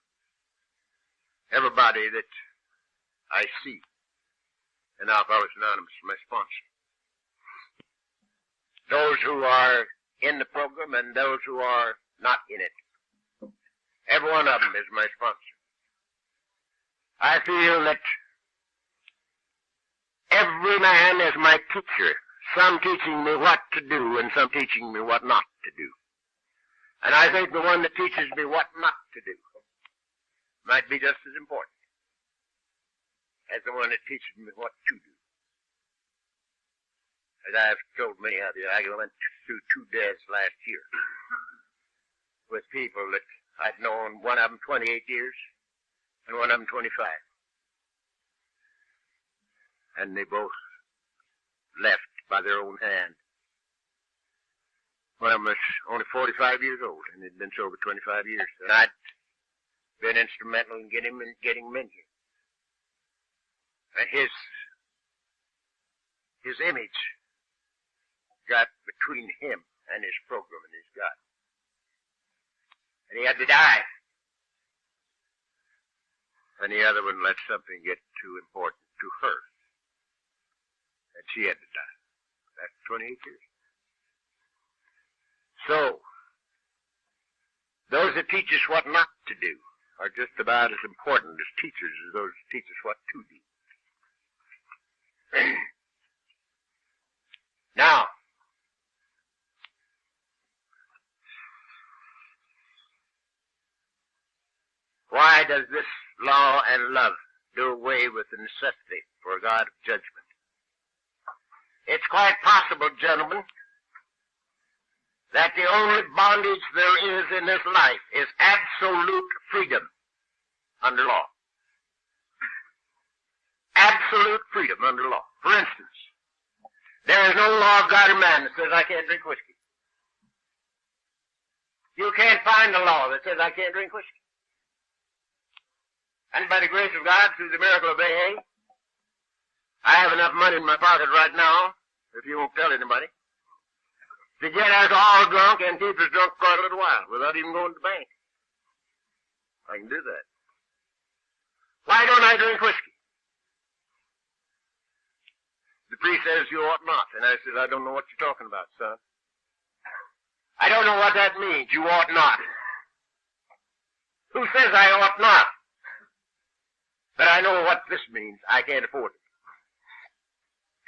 them. Everybody that I see in Alcoholics Anonymous is my sponsor. Those who are in the program and those who are not in it. Every one of them is my sponsor. I feel that every man is my teacher, some teaching me what to do and some teaching me what not to do. And I think the one that teaches me what not to do might be just as important as the one that teaches me what to do. As I've told many of you, I went through 2 deaths last year with people that I'd known, one of them 28 years and one of them 25. And they both left by their own hand. One of them was only 45 years old, and he'd been sober 25 years. And I'd been instrumental in getting him in here. And his image got between him and his program and his God. And he had to die. And the other one let something get too important to her. And she had to die. That's 28 years. So, those that teach us what not to do are just about as important as teachers as those that teach us what to do. Now, why does this law and love do away with the necessity for a God of judgment? It's quite possible, gentlemen, that the only bondage there is in this life is absolute freedom under law. Absolute freedom under law. For instance, there is no law of God or man that says I can't drink whiskey. You can't find a law that says I can't drink whiskey. And by the grace of God, through the miracle of AA, I have enough money in my pocket right now, if you won't tell anybody, to get us all drunk and keep us drunk for a little while without even going to the bank. I can do that. Why don't I drink whiskey? The priest says you ought not. And I said, I don't know what you're talking about, son. I don't know what that means. You ought not. Who says I ought not? But I know what this means. I can't afford it.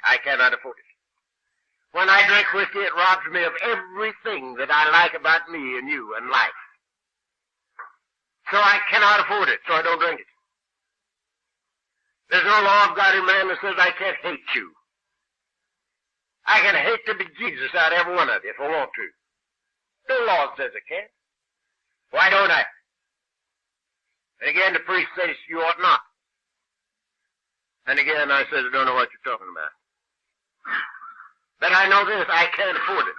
I cannot afford it. When I drink whiskey, it robs me of everything that I like about me and you and life. So I cannot afford it, so I don't drink it. There's no law of God in man that says I can't hate you. I can hate the bejesus out of every one of you if I want to. No law says I can't. Why don't I? And again, the priest says you ought not. And again, I said, I don't know what you're talking about. But I know this, I can't afford it.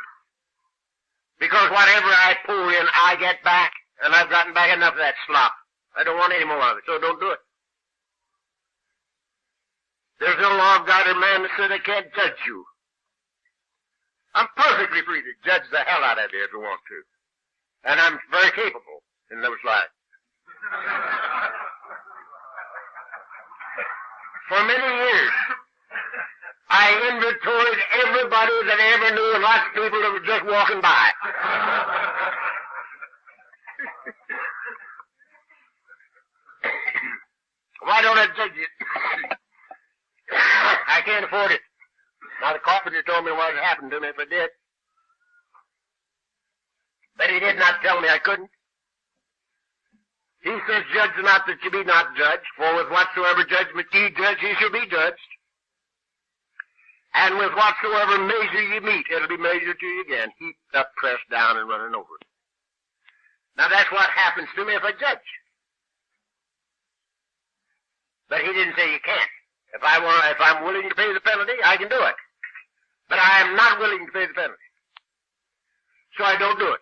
Because whatever I pour in, I get back. And I've gotten back enough of that slop. I don't want any more of it, so don't do it. There's no law of God or man that says I can't judge you. I'm perfectly free to judge the hell out of you if I want to. And I'm very capable in those lives. For many years, I inventoried everybody that I ever knew and lots of people that were just walking by. Why don't I judge you? I can't afford it. Now, the carpenter told me what had happened to me if I did. But he did not tell me I couldn't. He says, judge not that you be not judged, for with whatsoever judgment ye judge, ye shall be judged. And with whatsoever measure ye meet, it'll be measured to you again, heaped up, pressed down, and running over. Now, that's what happens to me if I judge. But he didn't say you can't. If I'm willing to pay the penalty, I can do it. But I am not willing to pay the penalty. So I don't do it.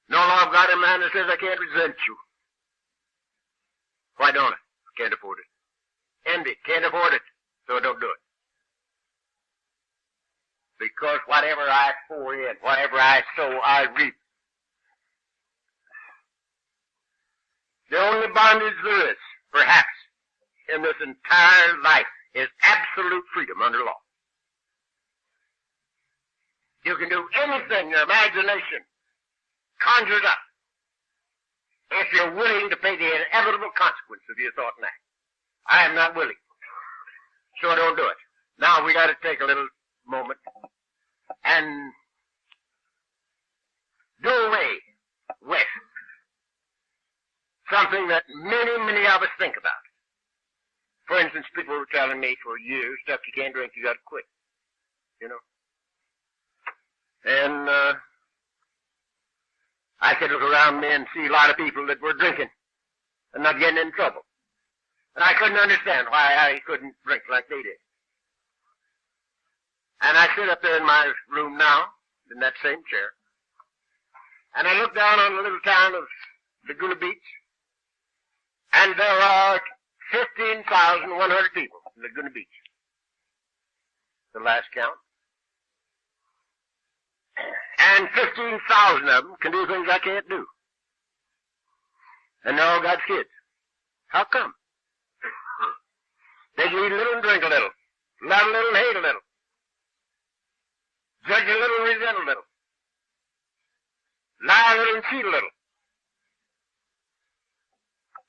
No law of God or man that says I can't resent you. Why don't I? Can't afford it. Envy, can't afford it. So I don't do it. Because whatever I pour in, whatever I sow, I reap. The only bondage there is, perhaps, in this entire life is absolute freedom under law. You can do anything your imagination conjures up if you're willing to pay the inevitable consequence of your thought and act. I am not willing, so I don't do it. Now we got to take a little moment and do away with something that many, many of us think about. For instance, people were telling me for years, stuff you can't drink, you got to quit. You know. And I could look around me and see a lot of people that were drinking and not getting in trouble. And I couldn't understand why I couldn't drink like they did. And I sit up there in my room now, in that same chair, and I look down on the little town of Laguna Beach, and there are 15,100 people in Laguna Beach. The last count. And 15,000 of them can do things I can't do. And they're all God's kids. How come? They can eat a little and drink a little. Love a little and hate a little. Judge a little and resent a little. Lie a little and cheat a little.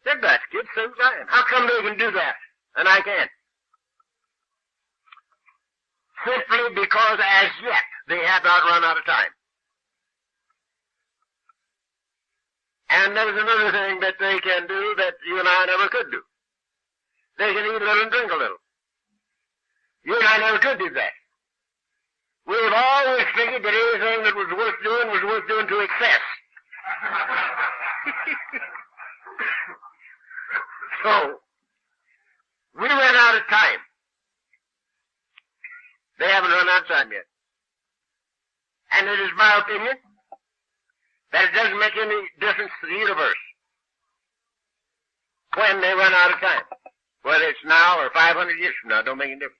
They're God's kids, so I am. How come they can do that and I can't? Simply because as yet they have not run out of time. And there's another thing that they can do that you and I never could do. They can eat a little and drink a little. You and I never could do that. We've always figured that anything that was worth doing to excess. So, we ran out of time. They haven't run out of time yet. And it is my opinion that it doesn't make any difference to the universe when they run out of time. Whether it's now or 500 years from now, don't make any difference.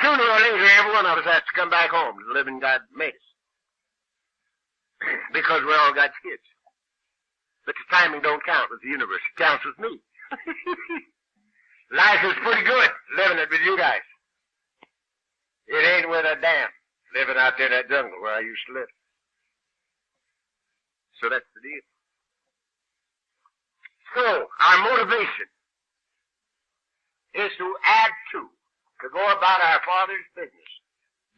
Sooner or later, every one of us has to come back home to the living God made us. Because we're all God's kids. But the timing don't count with the universe. It counts with me. Life is pretty good, living it with you guys. It ain't with a damn living out there in that jungle where I used to live. So that's the deal. So, our motivation is to add to go about our Father's business,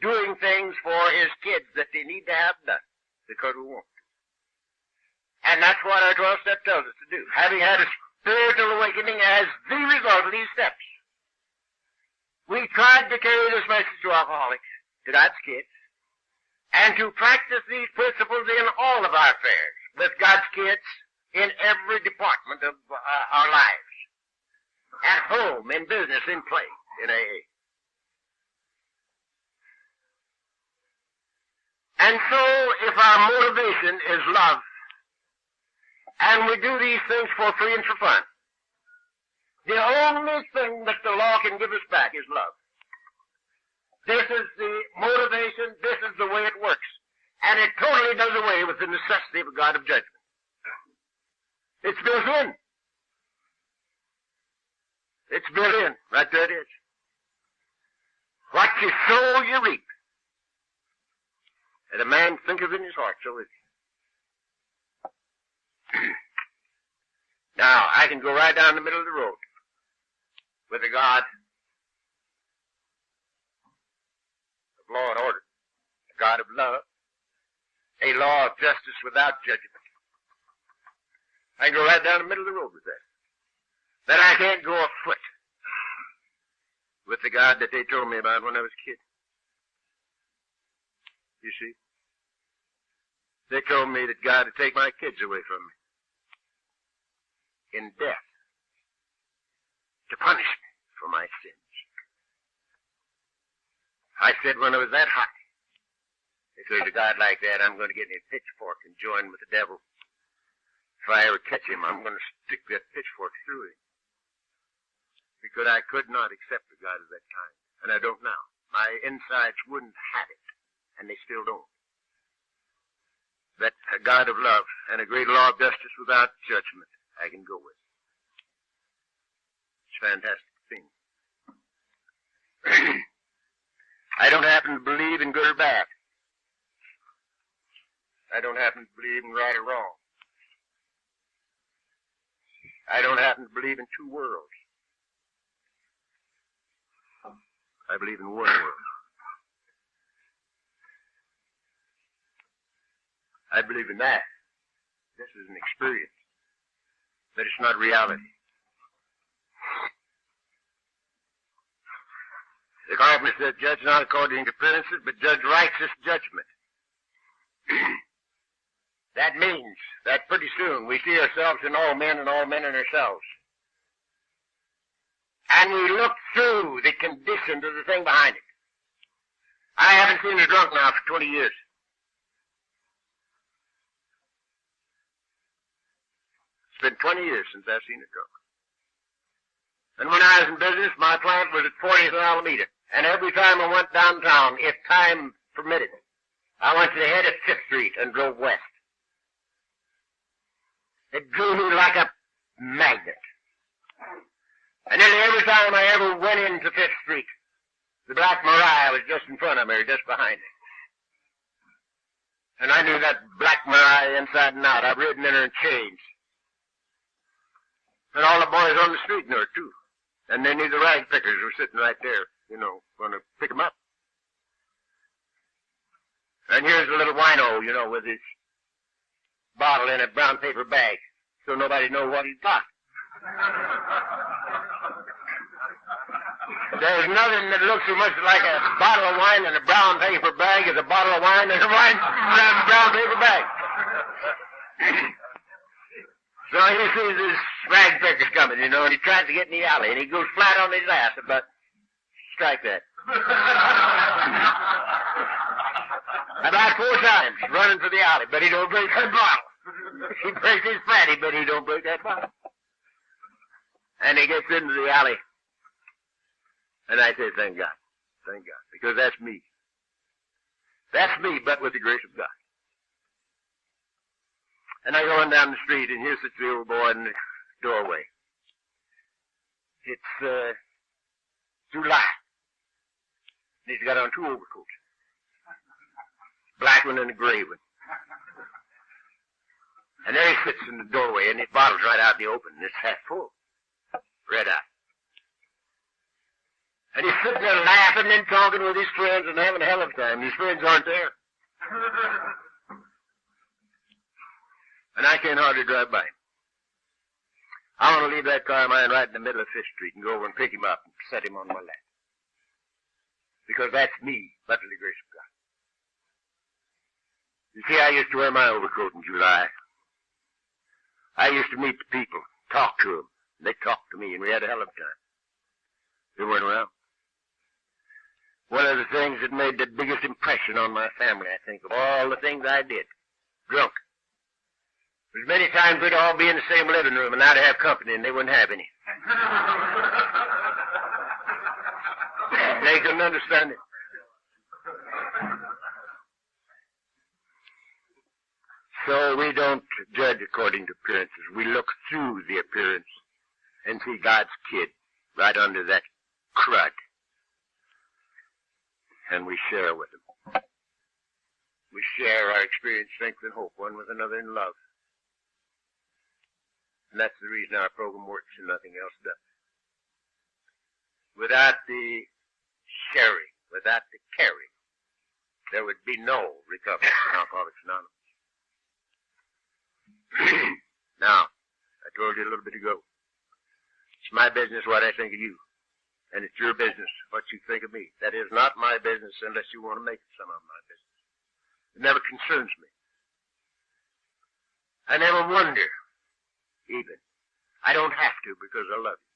doing things for His kids that they need to have done, because we want to. And that's what our 12 step tells us to do. Having had a spiritual awakening as the result of these steps, we tried to carry this message to alcoholics, to God's kids, and to practice these principles in all of our affairs, with God's kids in every department of our lives. At home, in business, in play, in AA. And so, if our motivation is love, and we do these things for free and for fun, the only thing that the law can give us back is love. This is the motivation, this is the way it works. And it totally does away with the necessity of a God of judgment. It's built in. It's built in. Right there it is. What you sow, you reap. And a man thinketh in his heart, so is he. Now, I can go right down the middle of the road with a God of law and order, a God of love, a law of justice without judgment. I can go right down the middle of the road with that. But I can't go a foot with the God that they told me about when I was a kid. You see? They told me that God would take my kids away from me in death to punish me for my sins. I said when I was that high, if there's a God like that, I'm going to get me a pitchfork and join with the devil. If I ever catch him, I'm going to stick that pitchfork through him. Because I could not accept the God of that kind. And I don't now. My insides wouldn't have it. And they still don't. That a God of love and a great law of justice without judgment, I can go with. It's a fantastic thing. I don't happen to believe in good or bad. I don't happen to believe in right or wrong. I don't happen to believe in two worlds. I believe in one world. I believe in that. This is an experience. But it's not reality. The carpenter says, judge not according to appearances, but judge righteous judgment. That means that pretty soon we see ourselves in all men and all men in ourselves. And we look through the conditions of the thing behind it. I haven't seen a drunk now for 20 years. It's been 20 years since I've seen a drunk. And when I was in business, my plant was at 40th and Alameda. And every time I went downtown, if time permitted, I went to the head of 5th Street and drove west. It drew me like a magnet. And nearly every time I ever went into 5th Street, the Black Maria was just in front of me or just behind me. And I knew that Black Maria inside and out. I've ridden in her in chains. And all the boys on the street knew her, too. And they knew the rag pickers were sitting right there, going to pick 'em up. And here's the little wino, with his bottle in a brown paper bag, so nobody knows what he's got. There's nothing that looks so much like a bottle of wine in a brown paper bag as a bottle of wine in a brown paper bag. So he sees this rag pickers coming, and he tries to get in the alley, and he goes flat on his ass about strike that. About 4 times, running for the alley, but he don't break that bottle. He breaks his fatty, but he don't break that bottle. And he gets into the alley. And I say, thank God. Thank God. Because that's me. That's me, but with the grace of God. And I go on down the street, and here's the old boy in the doorway. It's July. And he's got on 2 overcoats. Black one and a gray one. And there he sits in the doorway, and his bottle's right out in the open, and it's half full. Red eye. And he's sitting there laughing and talking with his friends and having a hell of a time. His friends aren't there. And I can't hardly drive by him. I want to leave that car of mine right in the middle of 5th Street and go over and pick him up and set him on my lap. Because that's me, but for the grace of God. You see, I used to wear my overcoat in July. I used to meet the people, talk to them. They talked to me, and we had a hell of a time. They weren't around. One of the things that made the biggest impression on my family, I think, of all the things I did, drunk. There's many times we'd all be in the same living room, and I'd have company, and they wouldn't have any. They couldn't understand it. So we don't judge according to appearances. We look through the appearance and see God's kid right under that crud. And we share with him. We share our experience, strength, and hope, one with another in love. And that's the reason our program works and nothing else does. Without the sharing, without the caring, there would be no recovery in Alcoholics Anonymous. Now, I told you a little bit ago, it's my business what I think of you. And it's your business what you think of me. That is not my business unless you want to make it some of my business. It never concerns me. I never wonder, even. I don't have to because I love you.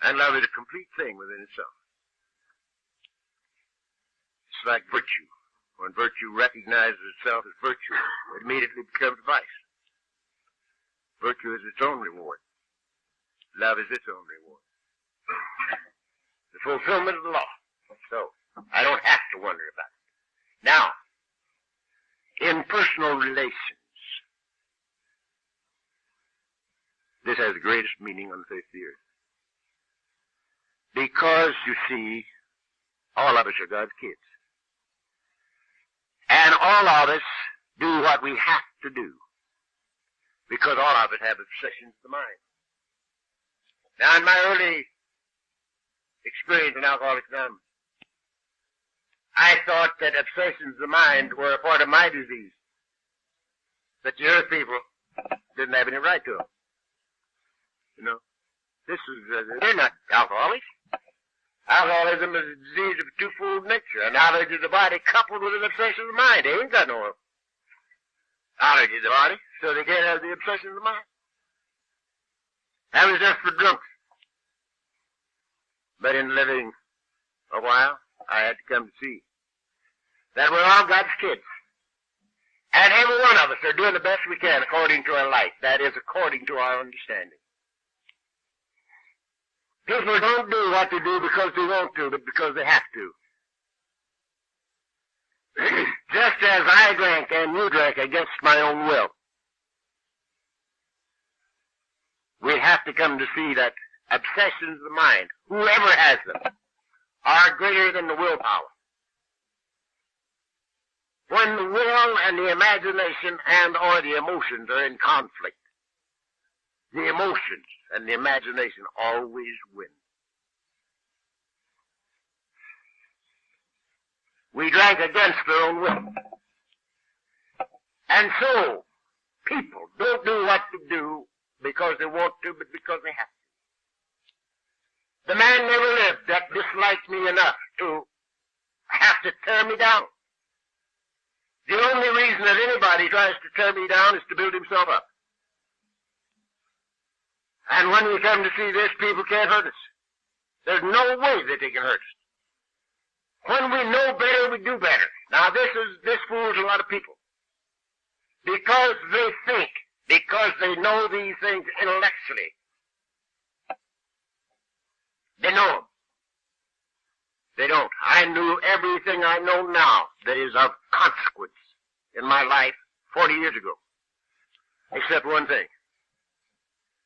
And love is a complete thing within itself. It's like virtue. When virtue recognizes itself as virtue, it immediately becomes vice. Virtue is its own reward. Love is its own reward. The fulfillment of the law. So, I don't have to wonder about it. Now, in personal relations, this has the greatest meaning on the face of the earth. Because, you see, all of us are God's kids. And all of us do what we have to do. Because all of us have obsessions of the mind. Now, in my early experience in Alcoholics Anonymous, I thought that obsessions of the mind were a part of my disease. That the earth people didn't have any right to them. You know, they're not alcoholics. Alcoholism is a disease of a twofold nature, a knowledge of the body coupled with an obsession of the mind. They ain't got no knowledge of the body, so they can't have the obsession of the mind. That was just for drunks. But in living a while, I had to come to see that we're all God's kids. And every one of us are doing the best we can according to our light. That is, according to our understanding. People don't do what they do because they want to, but because they have to. Just as I drank and you drank against my own will. We have to come to see that obsessions of the mind, whoever has them, are greater than the willpower. When the will and the imagination and or the emotions are in conflict, the emotions and the imagination always win. We drank against their own will. And so, people don't do what they do because they want to, but because they have to. The man never lived that disliked me enough to have to tear me down. The only reason that anybody tries to tear me down is to build himself up. And when we come to see this, people can't hurt us. There's no way that they can hurt us. When we know better, we do better. Now this fools a lot of people. Because they think, because they know these things intellectually. They know them. They don't. I knew everything I know now that is of consequence in my life 40 years ago. Except one thing.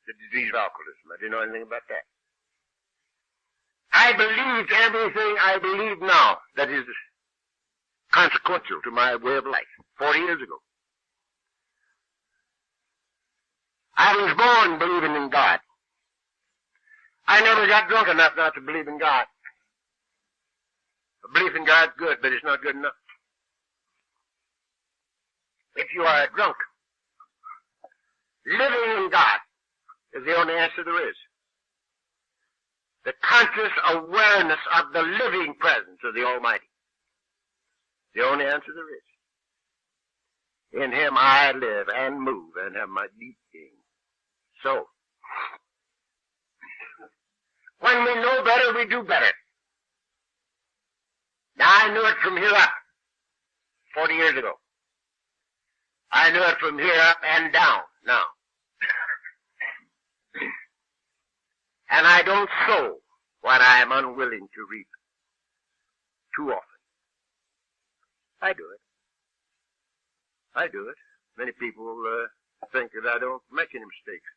The disease of alcoholism. I didn't know anything about that. I believed everything I believe now that is consequential to my way of life 40 years ago. I was born believing in God. I never got drunk enough not to believe in God. A belief in God's good, but it's not good enough. If you are a drunk, living in God is the only answer there is. The conscious awareness of the living presence of the Almighty. The only answer there is. In Him I live and move and have my deep being. So, when we know better, we do better. Now, I knew it from here up, 40 years ago. I knew it from here up and down now. And I don't sow what I am unwilling to reap too often. I do it. I do it. Many people think that I don't make any mistakes.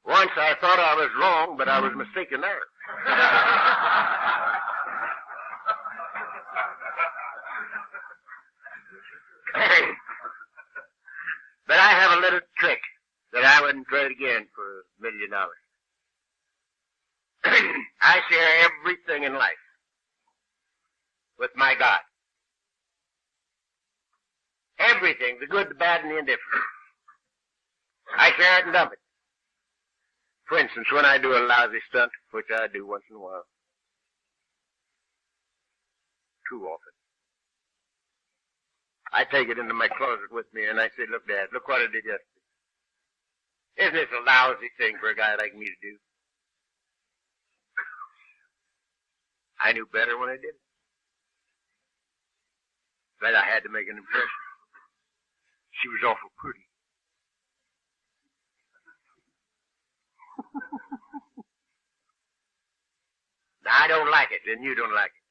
Once I thought I was wrong, but I was mistaken there. But I have a little trick that I wouldn't trade again for $1 million. I share everything in life with my God. Everything, the good, the bad, and the indifferent. I share it and dump it. For instance, when I do a lousy stunt, which I do once in a while, too often, I take it into my closet with me and I say, look, Dad, look what I did yesterday. Isn't this a lousy thing for a guy like me to do? I knew better when I did it. But I had to make an impression. She was awful pretty. Now, I don't like it, and you don't like it.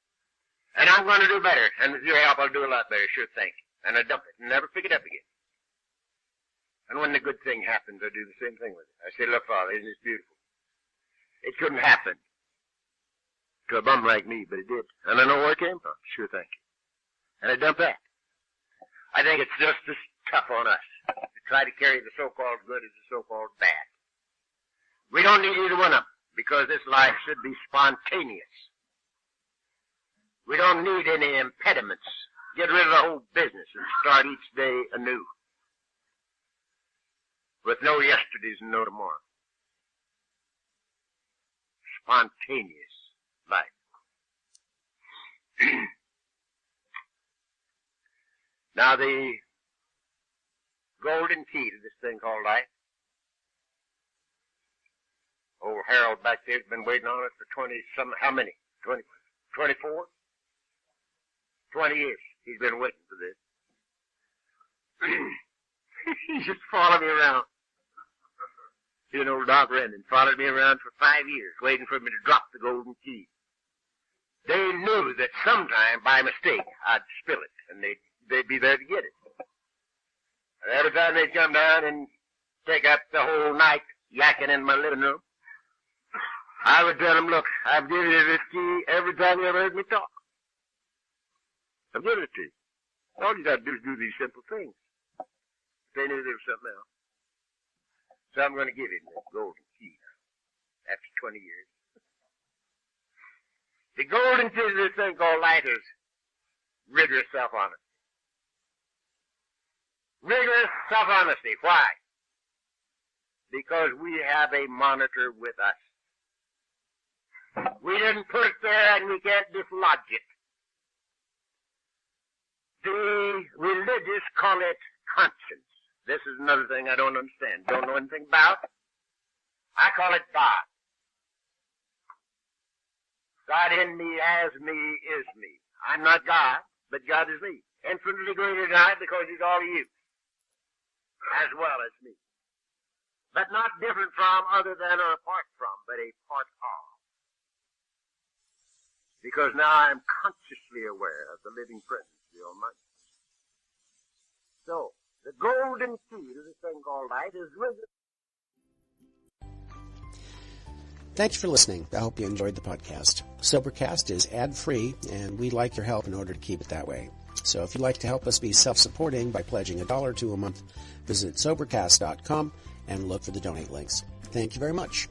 And I'm going to do better, and with your help I'll do a lot better, sure thing. And I dump it and never pick it up again. And when the good thing happens, I do the same thing with it. I say, look, Father, isn't this beautiful? It couldn't happen to a bum like me, but it did. And I know where it came from. Sure, thank you. And I dump that. I think it's just as tough on us to try to carry the so-called good as the so-called bad. We don't need either one of them, because this life should be spontaneous. We don't need any impediments. Get rid of the whole business and start each day anew. With no yesterdays and no tomorrow. Spontaneous life. Now the golden key to this thing called life. Old Harold back there's been waiting on it for how many? 24? 20 years. He's been waiting for this. He's just following me around. You know, Doc Rendon followed me around for 5 years, waiting for me to drop the golden key. They knew that sometime, by mistake, I'd spill it, and they'd be there to get it. And every time they'd come down and take up the whole night yakking in my living room, I would tell them, look, I've given you this key every time you ever heard me talk. I've given it to you. All you got to do is do these simple things. They knew there was something else. So I'm going to give him the golden key now, after 20 years. The golden key to this thing called life is rigorous self-honesty. Rigorous self-honesty. Why? Because we have a monitor with us. We didn't put it there and we can't dislodge it. The religious call it conscience. This is another thing I don't understand. Don't know anything about. I call it God. God in me, as me, is me. I'm not God, but God is me. Infinitely greater than I, because he's all you, as well as me. But not different from, other than, or apart from, but a part of. Because now I am consciously aware of the living presence of the Almighty. So, the golden key to this thing called life is risen. Thanks for listening. I hope you enjoyed the podcast. Sobercast is ad-free, and we'd like your help in order to keep it that way. So if you'd like to help us be self-supporting by pledging $1 or $2 a month, visit Sobercast.com and look for the donate links. Thank you very much.